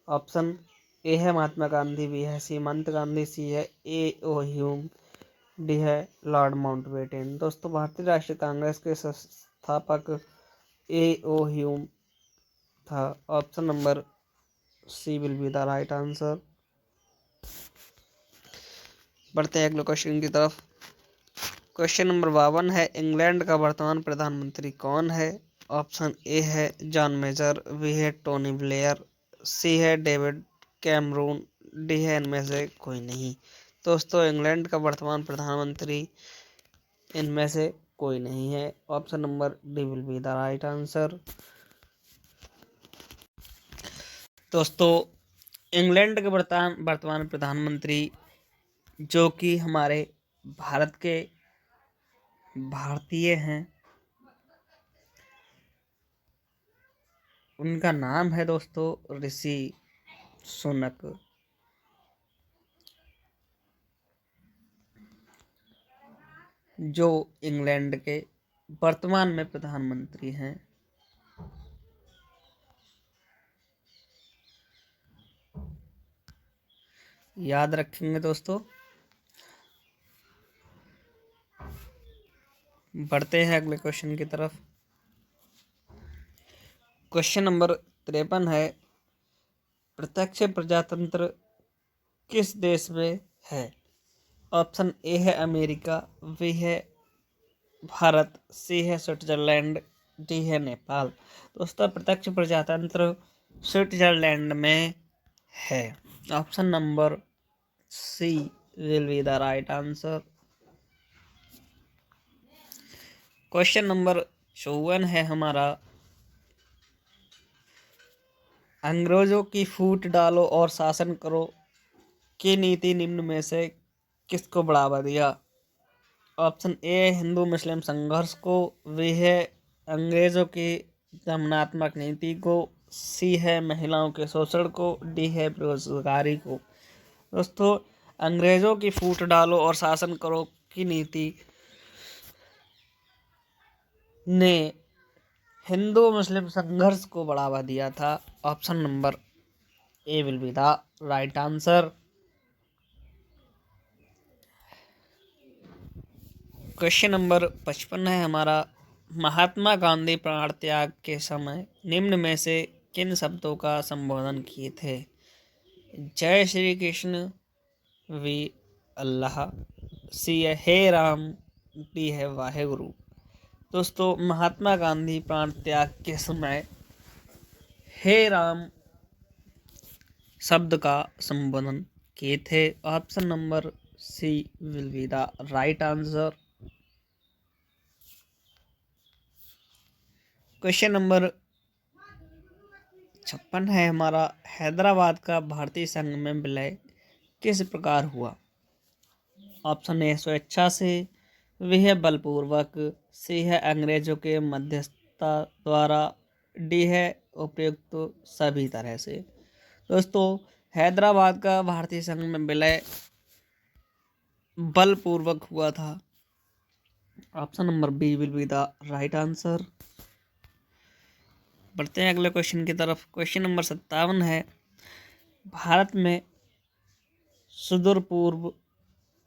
ऑप्शन ए है महात्मा गांधी, बी है सीमांत गांधी, सी है ए ओ ह्यूम, डी है लॉर्ड माउंटबेटन। दोस्तों भारतीय राष्ट्रीय कांग्रेस के संस्थापक ए ओ ह्यूम था। Option number C will be the right answer. बढ़ते हैं अगले क्वेश्चन की तरफ। क्वेश्चन नंबर 52 है, इंग्लैंड का वर्तमान प्रधानमंत्री कौन है। ऑप्शन ए है जॉन मेजर, बी है टोनी ब्लेयर, सी है डेविड कैमरून, डी है इनमें से कोई नहीं। दोस्तों इंग्लैंड का वर्तमान प्रधानमंत्री इनमें से कोई नहीं है। Option number D will be the right answer. दोस्तों इंग्लैंड के वर्तमान प्रधानमंत्री जो कि हमारे भारत के भारतीय हैं, उनका नाम है दोस्तों ऋषि सुनक। जो इंग्लैंड के वर्तमान में प्रधानमंत्री हैं। याद रखेंगे दोस्तों। बढ़ते हैं अगले क्वेश्चन की तरफ। क्वेश्चन नंबर 53 है, प्रत्यक्ष प्रजातंत्र किस देश में है। ऑप्शन ए है अमेरिका, बी है भारत, सी है स्विट्जरलैंड, डी है नेपाल। दोस्तों प्रत्यक्ष प्रजातंत्र स्विट्जरलैंड में है। Option number C will be the right answer. Question number 54 है हमारा, अंग्रेजों की फूट डालो और शासन करो की नीति निम्न में से किसको बढ़ावा दिया? ऑप्शन ए हिंदू मुस्लिम संघर्ष को, बी है अंग्रेजों की दमनात्मक नीति को, सी है महिलाओं के शोषण को, डी है बेरोजगारी को। दोस्तों, अंग्रेजों की फूट डालो और शासन करो की नीति ने हिंदू मुस्लिम संघर्ष को बढ़ावा दिया था। Option number A will be the right answer. Question number 55 है हमारा, महात्मा गांधी प्राण त्याग के समय निम्न में से किन शब्दों का संबोधन किए थे? जय श्री कृष्ण, वी अल्लाह, सी है हे राम, डी है वाहे गुरु। दोस्तों, महात्मा गांधी प्राण त्याग के समय हे राम शब्द का संबोधन किए थे। Option number C will be the right answer. Question number 56 है हमारा, हैदराबाद का भारतीय संघ में विलय किस प्रकार हुआ? ऑप्शन ए स्वेच्छा से, वी है बलपूर्वक, सी है अंग्रेजों के मध्यस्थता द्वारा, डी है उपयुक्त सभी तरह से। दोस्तों, हैदराबाद का भारतीय संघ में विलय बलपूर्वक हुआ था। Option number B will be the right answer. बढ़ते हैं अगले क्वेश्चन की तरफ। क्वेश्चन नंबर 57 है, भारत में सुदूर पूर्व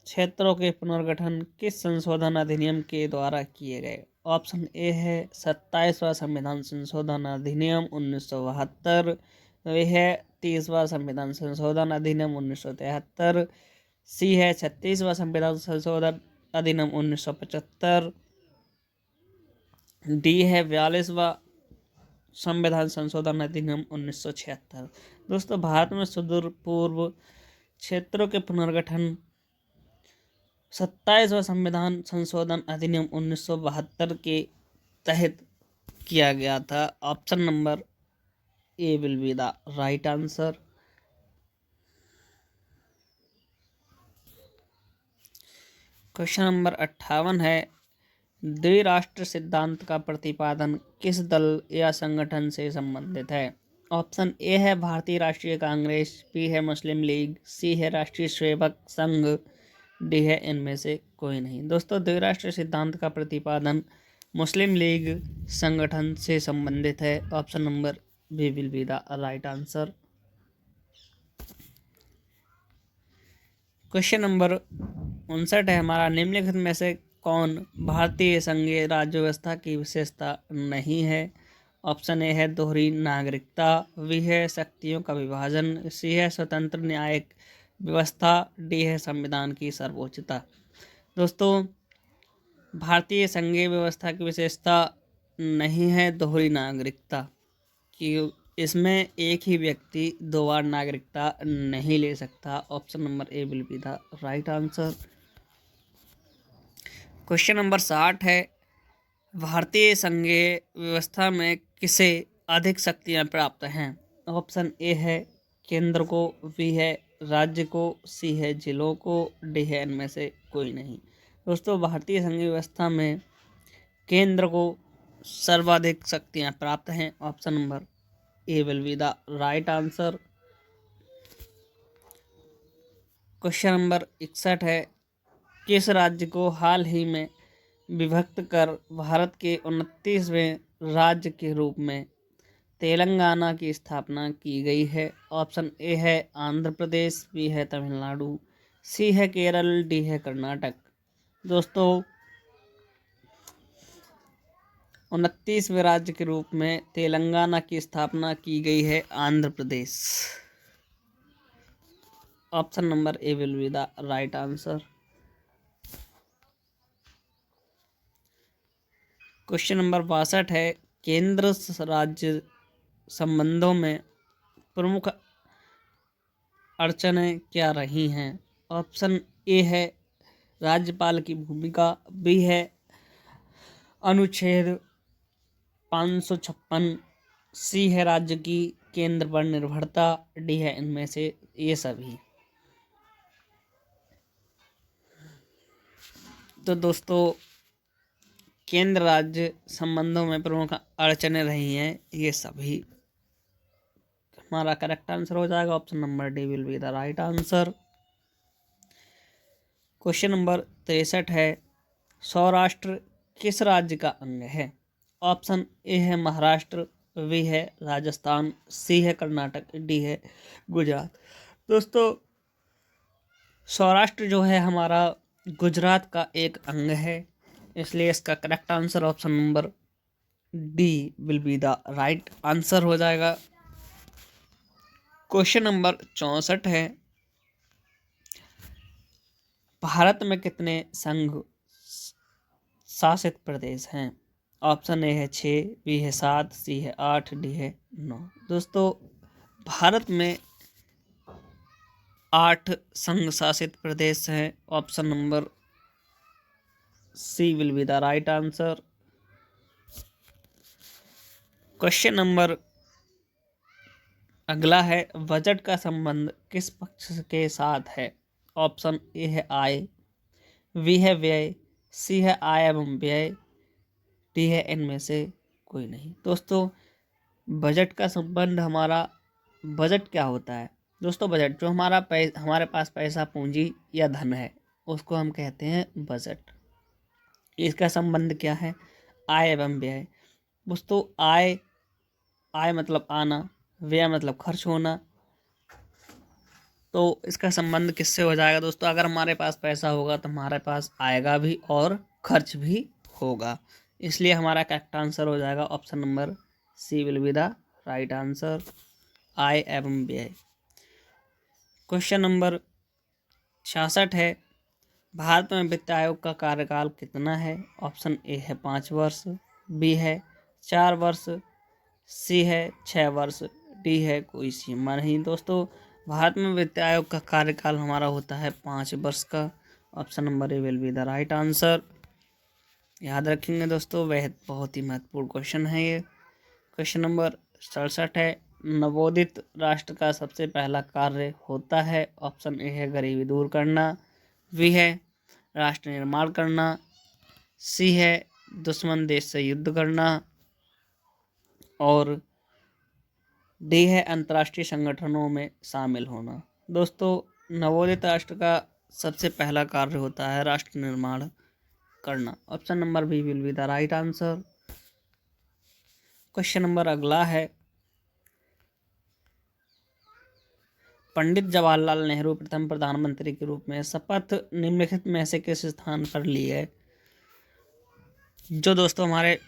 क्षेत्रों के पुनर्गठन किस संशोधन अधिनियम के द्वारा किए गए? ऑप्शन ए है 27वां संविधान संशोधन अधिनियम 1972, वे है 30वां संविधान संशोधन अधिनियम 1973, सी है 36वां संविधान संशोधन अधिनियम 1975, डी है 42वां संविधान संशोधन अधिनियम 1976। दोस्तों, भारत में सुदूर पूर्व क्षेत्रों के पुनर्गठन 27वां संविधान संशोधन अधिनियम 1972 के तहत किया गया था। Option number A will be the right answer. Question number 58 है, द्विराष्ट्र सिद्धांत का प्रतिपादन किस दल या संगठन से संबंधित है? ऑप्शन ए है भारतीय राष्ट्रीय कांग्रेस, बी है मुस्लिम लीग, सी है राष्ट्रीय सेवक संघ, डी है इनमें से कोई नहीं। दोस्तों, द्विराष्ट्र सिद्धांत का प्रतिपादन मुस्लिम लीग संगठन से संबंधित है। Option number B will be the right answer. Question number 59 है हमारा, निम्नलिखित में से कौन भारतीय संघीय राज्य व्यवस्था की विशेषता नहीं है? ऑप्शन ए है दोहरी नागरिकता, बी है शक्तियों का विभाजन, सी है स्वतंत्र न्यायिक व्यवस्था, डी है संविधान की सर्वोच्चता। दोस्तों, भारतीय संघीय व्यवस्था की विशेषता नहीं है दोहरी नागरिकता, कि इसमें एक ही व्यक्ति दो बार नागरिकता नहीं ले सकता। Option number A will be the right answer. Question number 60 है, भारतीय संघीय व्यवस्था में किसे अधिक शक्तियां प्राप्त हैं? ऑप्शन ए है केंद्र को, बी है राज्य को, सी है जिलों को, डी है इनमें से कोई नहीं। दोस्तों, भारतीय संघीय व्यवस्था में केंद्र को सर्वाधिक शक्तियां प्राप्त हैं। Option number A will be the right answer. Question number 61 है, किस राज्य को हाल ही में विभक्त कर भारत के 29वें राज्य के रूप में तेलंगाना की स्थापना की गई है? ऑप्शन ए है आंध्र प्रदेश, बी है तमिलनाडु, सी है केरल, डी है कर्नाटक। दोस्तों, 29वें राज्य के रूप में तेलंगाना की स्थापना की गई है Andhra Pradesh. Option number A will be the right answer. Question number 62 है, केंद्र राज्य संबंधों में प्रमुख अड़चनें क्या रही हैं? ऑप्शन ए है राज्यपाल की भूमिका, बी है अनुच्छेद 556। सी है राज्य की केंद्र पर निर्भरता। डी है इनमें से ये सभी। तो दोस्तों केंद्र राज्य संबंधों में प्रमुख अड़चनें रही हैं ये सभी। हमारा करेक्ट आंसर हो जाएगा option number D will be the right answer. Question number 63 है, सौराष्ट्र किस राज्य का अंग है? ऑप्शन ए है महाराष्ट्र, बी है राजस्थान, सी है कर्नाटक, डी है गुजरात। दोस्तों सौराष्ट्र जो है हमारा गुजरात का एक अंग है, इसलिए इसका correct answer option number D will be the right answer हो जाएगा। क्वेश्चन नंबर 64 है, भारत में कितने संघ शासित प्रदेश हैं? ऑप्शन ए है 6, बी है 7, सी है 8, डी है 9। दोस्तों भारत में 8 संघ शासित प्रदेश हैं। Option number C will be the right answer. Question number अगला है, बजट का संबंध किस पक्ष के साथ है? ऑप्शन ए है आय, बी है व्यय, सी है आय एवं व्यय, डी है इनमें से कोई नहीं। दोस्तों बजट का संबंध हमारा, बजट क्या होता है दोस्तों? बजट जो हमारे पास पैसा पूंजी या धन है उसको हम कहते हैं बजट। इसका संबंध क्या है? आय एवं व्यय। दोस्तों आय मतलब आना, व्यय मतलब खर्च होना। तो इसका संबंध किससे हो जाएगा दोस्तों? अगर हमारे पास पैसा होगा तो हमारे पास आएगा भी और खर्च भी होगा, इसलिए हमारा करेक्ट आंसर हो जाएगा option number C will be the right answer, आय एवं व्यय। क्वेश्चन नंबर 66 है, भारत में वित्त आयोग का कार्यकाल कितना है? ऑप्शन ए है 5 वर्ष, बी है 4 वर्ष, सी है 6 वर्ष, डी है कोई सीमा नहीं। दोस्तों भारत में वित्त आयोग का कार्यकाल हमारा होता है 5 वर्ष का। Option number A will be the right answer. याद रखेंगे दोस्तों, वह बहुत ही महत्वपूर्ण क्वेश्चन है ये। क्वेश्चन नंबर 67 है, नवोदित राष्ट्र का सबसे पहला कार्य होता है? ऑप्शन ए है गरीबी दूर करना, बी है राष्ट्र निर्माण करना, सी है दुश्मन देश से युद्ध करना, और डी है अंतर्राष्ट्रीय संगठनों में शामिल होना। दोस्तों नवोदित राष्ट्र का सबसे पहला कार्य होता है राष्ट्र निर्माण करना। Option number B will be the right answer. Question number अगला है, पंडित जवाहरलाल नेहरू प्रथम प्रधानमंत्री के रूप में शपथ निम्नलिखित में से किस स्थान पर ली है? जो दोस्तों हमारे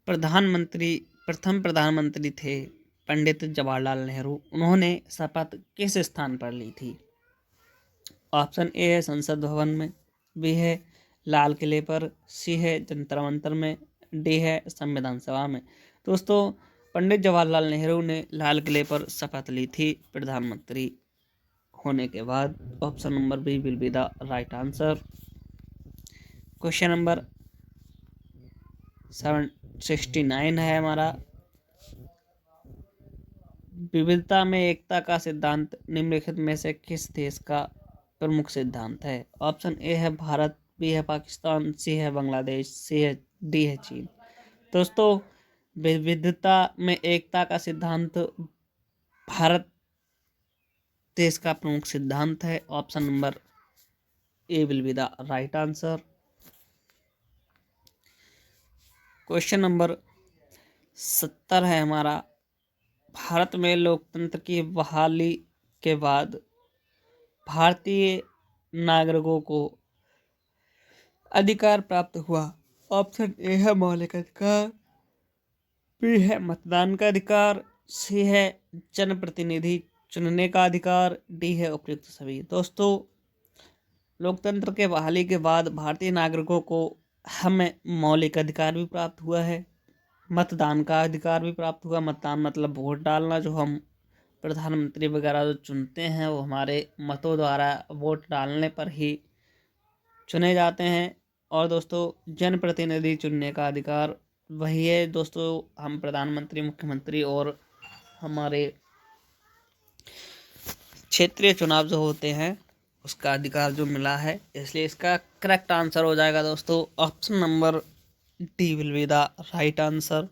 प्रथम प्रधानमंत्री थे पंडित जवाहरलाल नेहरू, उन्होंने शपथ किस स्थान पर ली थी? ऑप्शन ए है संसद भवन में, बी है लाल किले पर, सी है जंतर मंतर में, डी है संविधान सभा में। दोस्तों पंडित जवाहरलाल नेहरू ने लाल किले पर शपथ ली थी प्रधानमंत्री होने के बाद। Option number B will be the right answer. Question number 769 है हमारा, विविधता में एकता का सिद्धांत निम्नलिखित में से किस देश का प्रमुख सिद्धांत है? ऑप्शन ए है भारत, बी है पाकिस्तान, सी है बांग्लादेश, डी है चीन। दोस्तों विविधता में एकता का सिद्धांत भारत देश का प्रमुख सिद्धांत है। Option number A will be the right answer. Question number 70 है हमारा, भारत में लोकतंत्र की बहाली के बाद भारतीय नागरिकों को अधिकार प्राप्त हुआ। ऑप्शन ए है मौलिक अधिकार, बी है मतदान का अधिकार, सी है जनप्रतिनिधि चुनने का अधिकार, डी है उपयुक्त सभी। दोस्तों लोकतंत्र के बहाली के बाद भारतीय नागरिकों को हमें मौलिक अधिकार भी प्राप्त हुआ है, मतदान का अधिकार भी प्राप्त हुआ। मतदान मतलब वोट डालना, जो हम प्रधानमंत्री वगैरह जो चुनते हैं वो हमारे मतों द्वारा वोट डालने पर ही चुने जाते हैं। और दोस्तों जनप्रतिनिधि चुनने का अधिकार वही है दोस्तों, हम प्रधानमंत्री, मुख्यमंत्री और हमारे क्षेत्रीय चुनाव जो होते हैं उसका अधिकार जो मिला है, इसलिए इसका करेक्ट आंसर हो जाएगा दोस्तों option number D will be the right answer.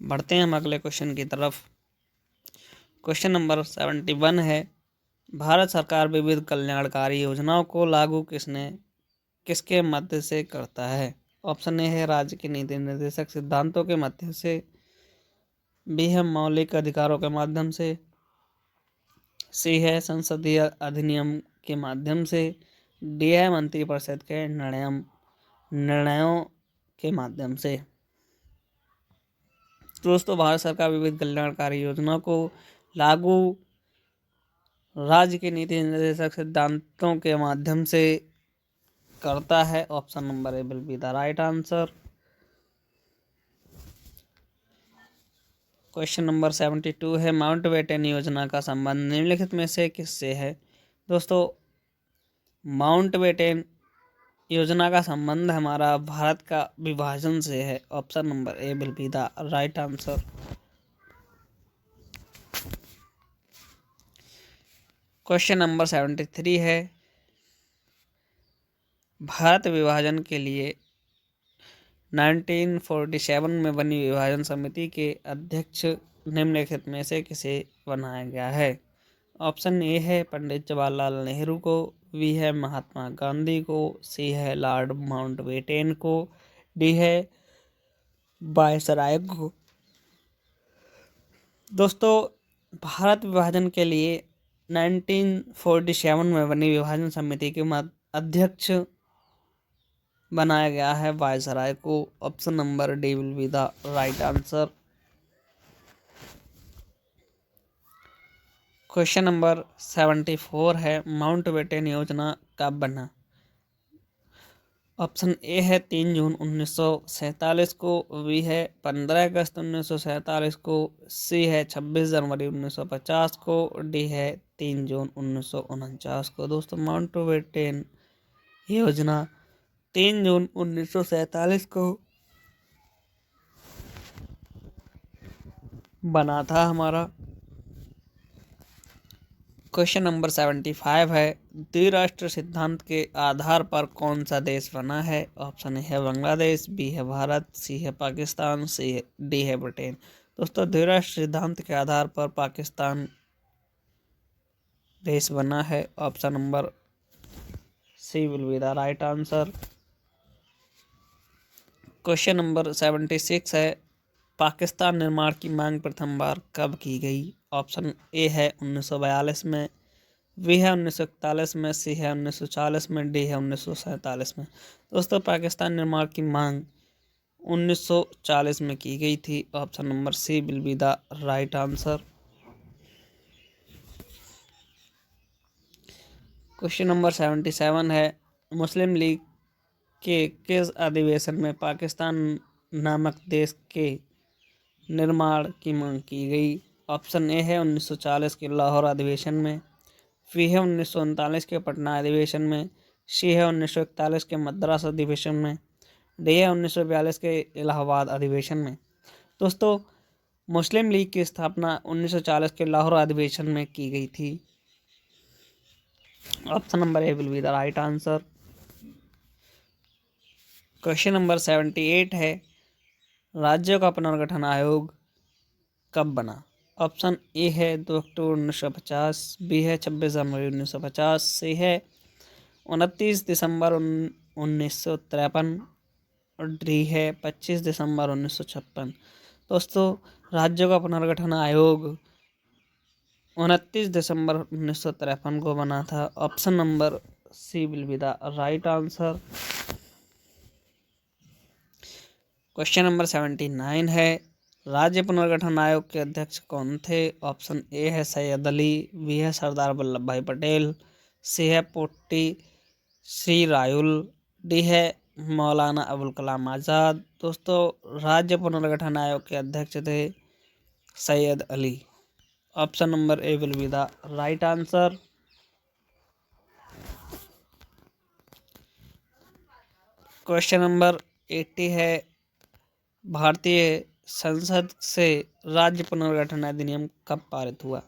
बढ़ते हैं हम अगले क्वेश्चन की तरफ। क्वेश्चन नंबर 71 है, भारत सरकार विविध कल्याणकारी योजनाओं को लागू किसके मध्य से करता है? ऑप्शन ए है राज्य के नीति निर्देशक सिद्धांतों के माध्यम से, बी है मौलिक अधिकारों के माध्यम से, सी है संसदीय अधिनियम के माध्यम से, डी है मंत्रिपरिषद के निर्णयों के माध्यम से। दोस्तों भारत सरकार विविध कल्याणकारी योजनाओं को लागू राज्य के नीति निर्देशक सिद्धांतों के माध्यम से करता है। Option number A will be the right answer. Question number 72 है, माउंटबेटन योजना का संबंध निम्नलिखित में से किससे है? दोस्तों माउंटबेटन योजना का संबंध हमारा भारत का विभाजन से है। Option number A will be the right answer. Question number 73 है, भारत विभाजन के लिए 1947 में बनी विभाजन समिति के अध्यक्ष निम्नलिखित में से किसे बनाया गया है? ऑप्शन ए है पंडित जवाहरलाल नेहरू को, बी है महात्मा गांधी को, सी है लॉर्ड माउंटबेटन को, डी है वायसराय को। दोस्तों भारत विभाजन के लिए 1947 में बनी विभाजन समिति के अध्यक्ष बनाया गया है वायसराय को। Option number D will be the right answer. Question number 74 है, माउंटबेटन योजना कब बना? ऑप्शन ए है 3 जून 1947 को, बी है 15 अगस्त 1947 को, सी है 26 जनवरी 1950 को, डी है 3 जून 1949 को। दोस्तों माउंटबेटन योजना 3 जून 1947 को बना था हमारा। क्वेश्चन नंबर 75 है, द्विराष्ट्र सिद्धांत के आधार पर कौन सा देश बना है? ऑप्शन ए है बांग्लादेश, बी है भारत, सी है पाकिस्तान, डी है ब्रिटेन। दोस्तों द्विराष्ट्र सिद्धांत के आधार पर पाकिस्तान देश बना है। Option number C will be the right answer. Question number 76 है, पाकिस्तान निर्माण की मांग प्रथम बार कब की गई? ऑप्शन ए है 1942 में, बी है 1941 में, सी है 1940 में, डी है 1947 में। दोस्तों पाकिस्तान निर्माण की मांग 1940 में की गई थी। Option number C will be the right answer. Question number 77 है, मुस्लिम लीग के किस अधिवेशन में पाकिस्तान नामक देश के निर्माण की मांग की गई? ऑप्शन ए है 1940 के लाहौर अधिवेशन में, बी है 1939 के पटना अधिवेशन में, सी है 1941 के मद्रास अधिवेशन में, डी है 1942 के इलाहाबाद अधिवेशन में। दोस्तों मुस्लिम लीग की स्थापना 1940 के लाहौर अधिवेशन में की गई थी। Option number A will be the right answer. Question number 78 है, राज्यों का पुनर्गठन आयोग कब बना? ऑप्शन ए है 2 अक्टूबर 1950, बी है 26 जनवरी 1950, सी है 29 दिसंबर 1953 और डी है 25 दिसंबर 1956। दोस्तों राज्यों का पुनर्गठन आयोग 29 दिसंबर 1953 को बना था। Option number C will be the right answer. Question number 79 है, राज्य पुनर्गठन आयोग के अध्यक्ष कौन थे? ऑप्शन ए है सैयद अली, बी है सरदार वल्लभ भाई पटेल, सी है पोट्टी श्री रायुल, डी है मौलाना अबुल कलाम आज़ाद। दोस्तों राज्य पुनर्गठन आयोग के अध्यक्ष थे Syed Ali. Option number A will be the right answer. Question number 80 है, भारतीय संसद से राज्य पुनर्गठन अधिनियम कब पारित हुआ?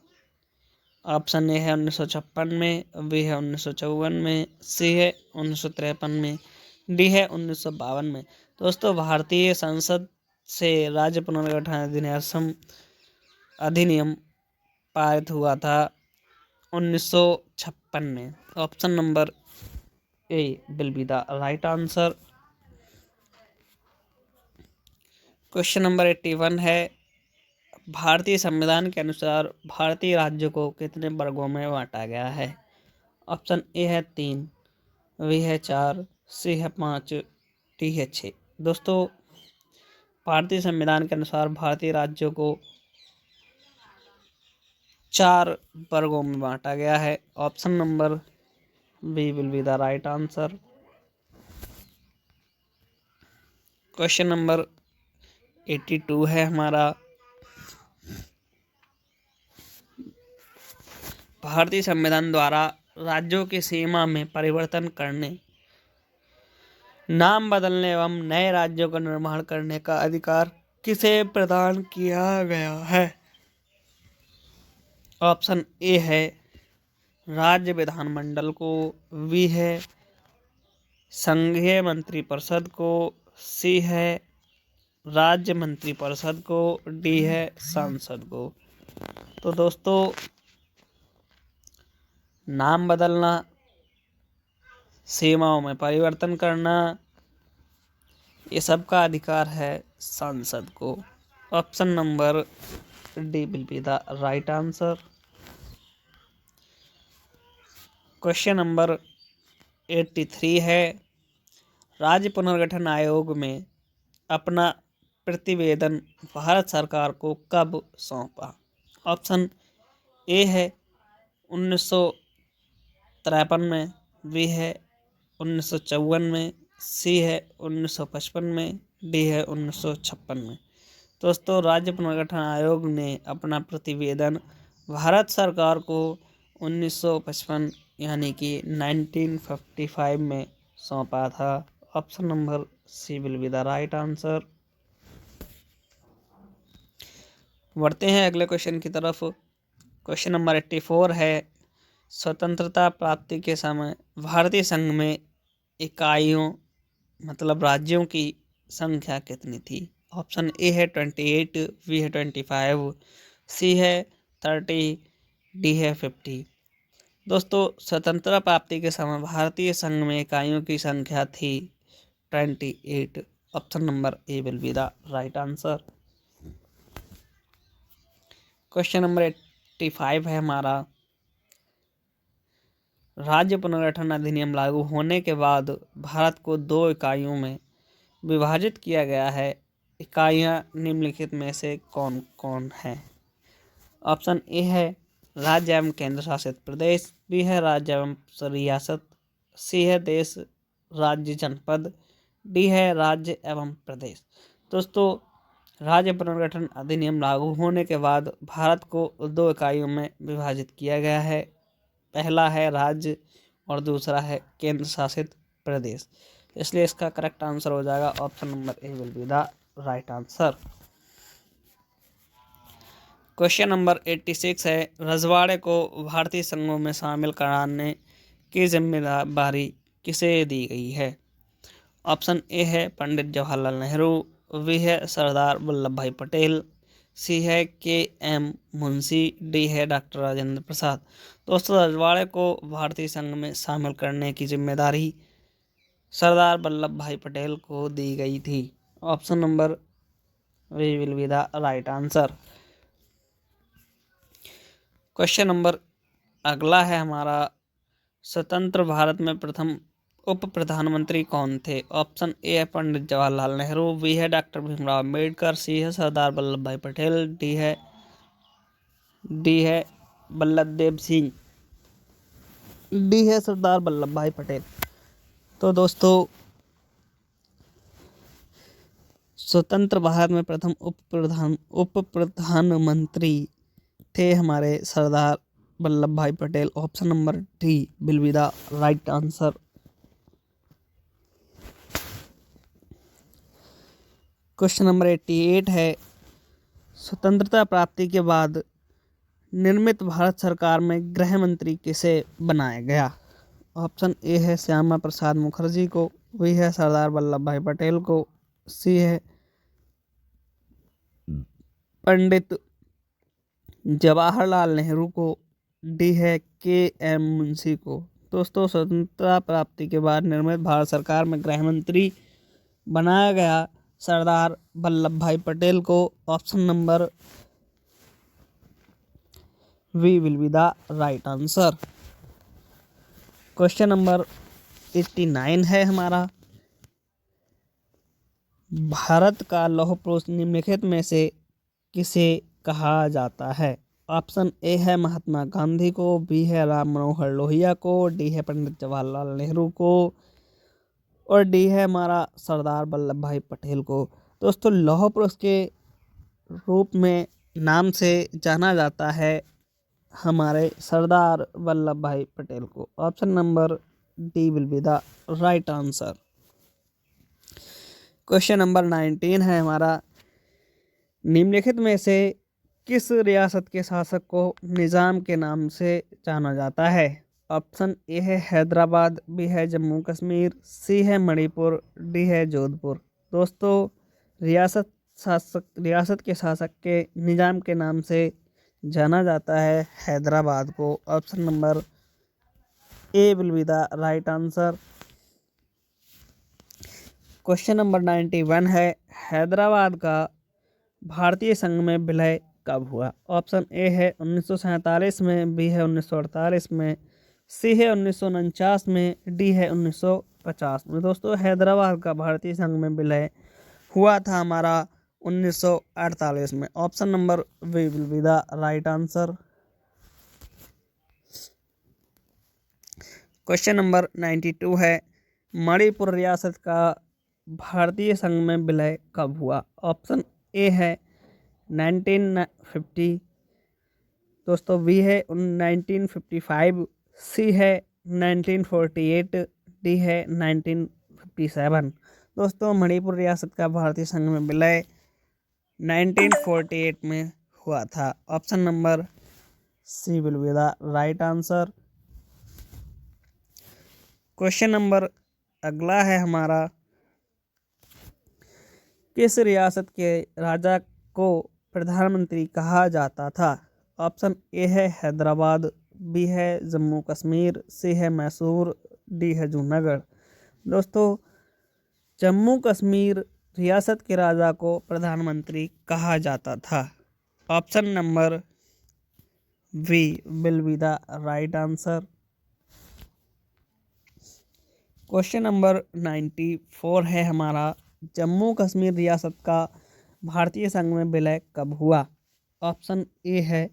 ऑप्शन ए है 1956 में, बी है 1954 में, सी है 1953 में, डी है 1952 में। दोस्तों, भारतीय संसद से राज्य पुनर्गठन अधिनियम पारित हुआ था 1956 में। Option number A will be the right answer. Question number 81 है, भारतीय संविधान के अनुसार भारतीय राज्यों को कितने वर्गों में बांटा गया है? ऑप्शन ए है 3, बी है 4, सी है 5, डी है 6। दोस्तों, भारतीय संविधान के अनुसार भारतीय राज्यों को 4 वर्गों में बांटा गया है। Option number B will be the right answer. Question number 82 है हमारा, भारतीय संविधान द्वारा राज्यों की सीमा में परिवर्तन करने, नाम बदलने एवं नए राज्यों का निर्माण करने का अधिकार किसे प्रदान किया गया है? ऑप्शन ए है राज्य विधानमंडल को, बी है संघीय मंत्रिपरिषद को, सी है राज्य मंत्रिपरिषद को, डी है सांसद को। तो दोस्तों, नाम बदलना, सीमाओं में परिवर्तन करना, ये सब का अधिकार है सांसद को। Option number D will be the right answer. Question number 83 है, राज्य पुनर्गठन आयोग में अपना प्रतिवेदन भारत सरकार को कब सौंपा? ऑप्शन ए है 1953 में, बी है 1954 में, सी है 1955 में, डी है 1956 में। दोस्तों, राज्य पुनर्गठन आयोग ने अपना प्रतिवेदन भारत सरकार को 1955 यानी कि 1955 में सौंपा था। Option number C will be the right answer. बढ़ते हैं अगले क्वेश्चन की तरफ। क्वेश्चन नंबर 84 है, स्वतंत्रता प्राप्ति के समय भारतीय संघ में इकाइयों मतलब राज्यों की संख्या कितनी थी? ऑप्शन ए है 28, बी है 25, सी है 30, डी है 50। दोस्तों, स्वतंत्रता प्राप्ति के समय भारतीय संघ में इकाइयों की संख्या थी 28। Option number A will be the right answer. Question number 85 है हमारा, राज्य पुनर्गठन अधिनियम लागू होने के बाद भारत को 2 इकाइयों में विभाजित किया गया है। इकाइयाँ निम्नलिखित में से कौन कौन हैं? ऑप्शन ए है राज्य एवं केंद्र शासित प्रदेश, बी है राज्य एवं रियासत, सी है देश राज्य जनपद, डी है राज्य एवं प्रदेश। दोस्तों, राज्य पुनर्गठन अधिनियम लागू होने के बाद भारत को 2 इकाइयों में विभाजित किया गया है। पहला है राज्य और दूसरा है केंद्र शासित प्रदेश। इसलिए इसका करेक्ट आंसर हो जाएगा option number A will be the right answer. Question number 86 है, रजवाड़े को भारतीय संघों में शामिल कराने की जिम्मेदारी किसे दी गई है? ऑप्शन ए है पंडित जवाहरलाल नेहरू, बी है सरदार वल्लभ भाई पटेल, सी है के एम मुंशी, डी है डॉक्टर राजेंद्र प्रसाद। दोस्तों, रजवाड़े को भारतीय संघ में शामिल करने की जिम्मेदारी सरदार वल्लभ भाई पटेल को दी गई थी। Option number B will be the right answer. Question number अगला है हमारा, स्वतंत्र भारत में प्रथम उप प्रधानमंत्री कौन थे? ऑप्शन ए है पंडित जवाहरलाल नेहरू, बी है डॉक्टर भीमराव अम्बेडकर, सी है सरदार वल्लभ भाई पटेल, डी है बल्लभ देव सिंह, डी है सरदार वल्लभ भाई पटेल। तो दोस्तों, स्वतंत्र भारत में प्रथम उप प्रधानमंत्री थे हमारे सरदार वल्लभ भाई Patel. Option number D will be the right answer. Question number 88 है, स्वतंत्रता प्राप्ति के बाद निर्मित भारत सरकार में गृह मंत्री किसे बनाया गया? ऑप्शन ए है श्यामा प्रसाद मुखर्जी को, बी है सरदार वल्लभ भाई पटेल को, सी है पंडित जवाहरलाल नेहरू को, डी है के.एम. मुंशी को। दोस्तों, स्वतंत्रता प्राप्ति के बाद निर्मित भारत सरकार में गृह मंत्री बनाया गया सरदार वल्लभ भाई पटेल को। Option number B will be the right answer. Question number 89 है हमारा, भारत का लौह पुरुष निम्नलिखित में से किसे कहा जाता है? ऑप्शन ए है महात्मा गांधी को, बी है राम मनोहर लोहिया को, डी है पंडित जवाहरलाल नेहरू को, और डी है हमारा सरदार वल्लभ भाई पटेल को। दोस्तों, लौह पुरुष के रूप में नाम से जाना जाता है हमारे सरदार वल्लभ भाई पटेल को। Option number D will be the right answer. Question number 19 है हमारा, निम्नलिखित में से किस रियासत के शासक को निज़ाम के नाम से जाना जाता है? ऑप्शन ए है हैदराबाद, बी है जम्मू कश्मीर, सी है मणिपुर, डी है जोधपुर। दोस्तों, रियासत के शासक के निज़ाम के नाम से जाना जाता है हैदराबाद को। Option number A will be the right answer. Question number 91 है, हैदराबाद का भारतीय संघ में विलय कब हुआ? ऑप्शन ए है 1947 में, बी है 1948 में, सी है 1949 में, डी है 1950 में। दोस्तों, हैदराबाद का भारतीय संघ में विलय हुआ था हमारा 1948 में। Option number B will be the right answer. Question number 92 है, मणिपुर रियासत का भारतीय संघ में विलय कब हुआ? ऑप्शन ए है 1950, दोस्तों बी है 1955, सी है 1948, डी है 1957। दोस्तों, मणिपुर रियासत का भारतीय संघ में विलय 1948 में हुआ था। Option number C will be the right answer. Question number अगला है हमारा, किस रियासत के राजा को प्रधानमंत्री कहा जाता था? ऑप्शन ए है हैदराबाद, बी है जम्मू कश्मीर, सी है मैसूर, डी है जूनागढ़। दोस्तों, जम्मू कश्मीर रियासत के राजा को प्रधानमंत्री कहा जाता था। Option number B will be the right answer. Question number 94 है हमारा, जम्मू कश्मीर रियासत का भारतीय संघ में विलय कब हुआ? ऑप्शन ए है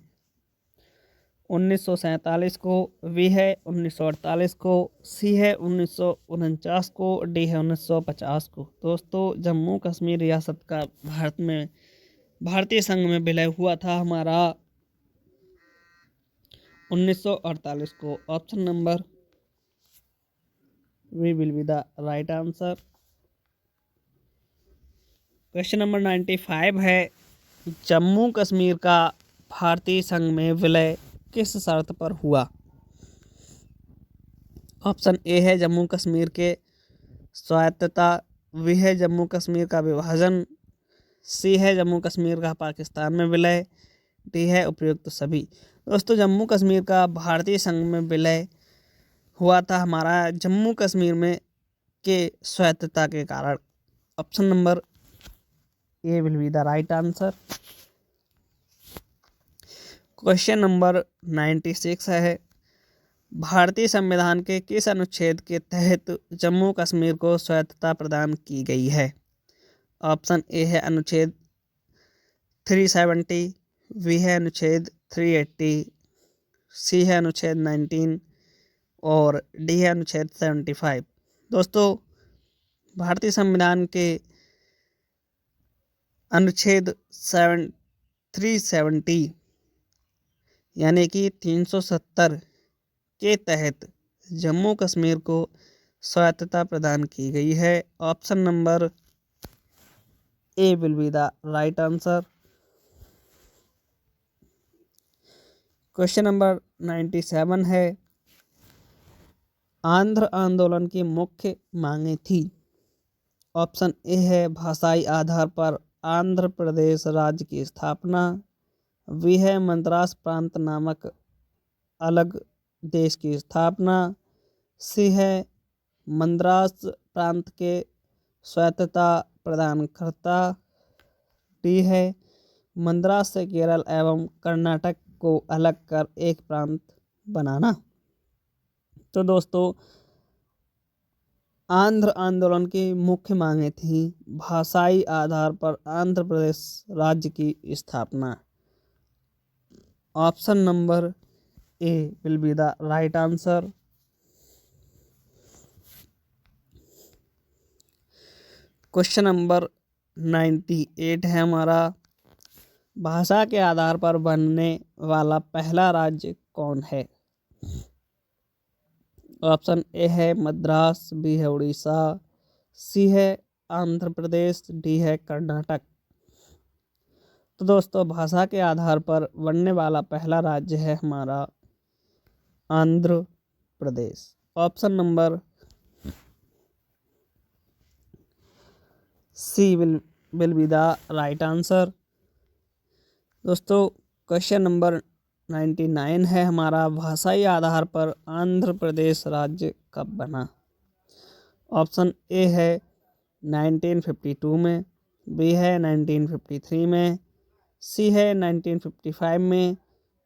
1947 को, बी है 1948 को, सी है 1949 को, डी है 1950 को। दोस्तों, जम्मू कश्मीर रियासत का भारतीय संघ में विलय हुआ था हमारा 1948 को। Option number B will be the right answer. Question number 95 है, जम्मू कश्मीर का भारतीय संघ में विलय किस शर्त पर हुआ? ऑप्शन ए है जम्मू कश्मीर के स्वायत्तता, बी है जम्मू कश्मीर का विभाजन, सी है जम्मू कश्मीर का पाकिस्तान में विलय, डी है उपयुक्त सभी। दोस्तों, जम्मू कश्मीर का भारतीय संघ में विलय हुआ था हमारा जम्मू कश्मीर में के स्वायत्तता के कारण। Option number A will be the right answer. Question number 96 है, भारतीय संविधान के किस अनुच्छेद के तहत जम्मू कश्मीर को स्वायत्तता प्रदान की गई है? ऑप्शन ए है अनुच्छेद 370, बी है अनुच्छेद 380, सी है अनुच्छेद 19 और डी है अनुच्छेद 75। दोस्तों, भारतीय संविधान के अनुच्छेद 370 यानी कि 370 के तहत जम्मू कश्मीर को स्वायत्तता प्रदान की गई है। Option number A will be the right answer. Question number 97 है, आंध्र आंदोलन की मुख्य मांगे थी। ऑप्शन ए है भाषाई आधार पर आंध्र प्रदेश राज्य की स्थापना, बी है मद्रास प्रांत नामक अलग देश की स्थापना, सी है मद्रास प्रांत के स्वायत्तता प्रदान करता, डी है मद्रास से केरल एवं कर्नाटक को अलग कर एक प्रांत बनाना। तो दोस्तों, आंध्र आंदोलन की मुख्य मांगे थी भाषाई आधार पर आंध्र प्रदेश राज्य की स्थापना। Option number A will be the right answer. Question number 98 है हमारा, भाषा के आधार पर बनने वाला पहला राज्य कौन है। ऑप्शन ए है मद्रास, बी है उड़ीसा, सी है आंध्र प्रदेश, डी है कर्नाटक। तो दोस्तों, भाषा के आधार पर बनने वाला पहला राज्य है हमारा Andhra Pradesh. Option number C will be the right answer. दोस्तों, क्वेश्चन नंबर 99 है हमारा, भाषाई आधार पर आंध्र प्रदेश राज्य कब बना। ऑप्शन ए है 1952 में, बी है 1953 में, सी है 1955 में,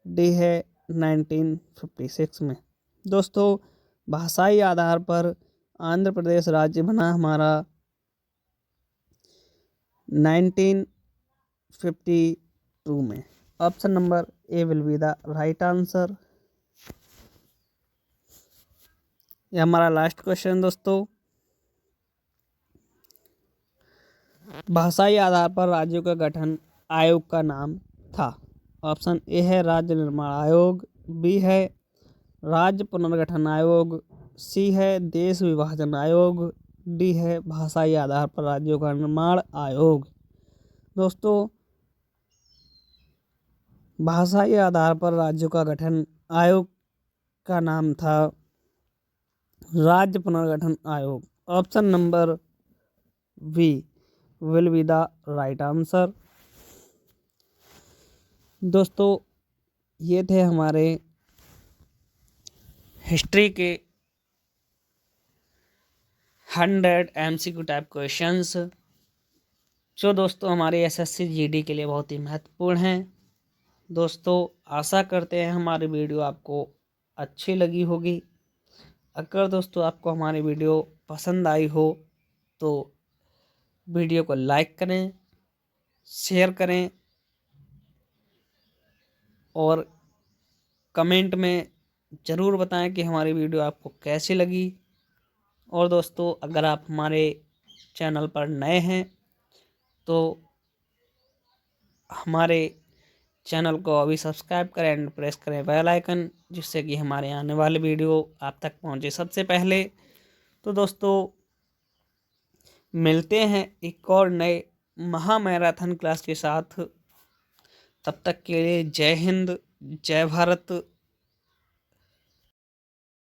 डी है 1956 में। दोस्तों, भाषाई आधार पर आंध्र प्रदेश राज्य बना हमारा 1952 में। Option number A will be the right answer. ये हमारा लास्ट क्वेश्चन दोस्तों, भाषाई आधार पर राज्यों का गठन आयोग का नाम था। ऑप्शन ए है राज्य निर्माण आयोग, बी है राज्य पुनर्गठन आयोग, सी है देश विभाजन आयोग, डी है भाषाई आधार पर राज्यों का निर्माण आयोग। दोस्तों, भाषाई आधार पर राज्यों का गठन आयोग का नाम था राज्य पुनर्गठन आयोग। Option number B will be the right answer. दोस्तों, ये थे हमारे हिस्ट्री के 100 MCQ टाइप क्वेश्चंस, जो दोस्तों हमारे SSC GD के लिए बहुत ही महत्वपूर्ण हैं। दोस्तों, आशा करते हैं हमारी वीडियो आपको अच्छी लगी होगी। अगर दोस्तों आपको हमारी वीडियो पसंद आई हो तो वीडियो को लाइक करें, शेयर करें और कमेंट में ज़रूर बताएं कि हमारी वीडियो आपको कैसी लगी। और दोस्तों, अगर आप हमारे चैनल पर नए हैं तो हमारे चैनल को अभी सब्सक्राइब करें एंड प्रेस करें बेल आइकन, जिससे कि हमारे आने वाले वीडियो आप तक पहुंचे सबसे पहले। तो दोस्तों, मिलते हैं एक और नए महा मैराथन क्लास के साथ। तब तक के लिए जय हिंद, जय भारत।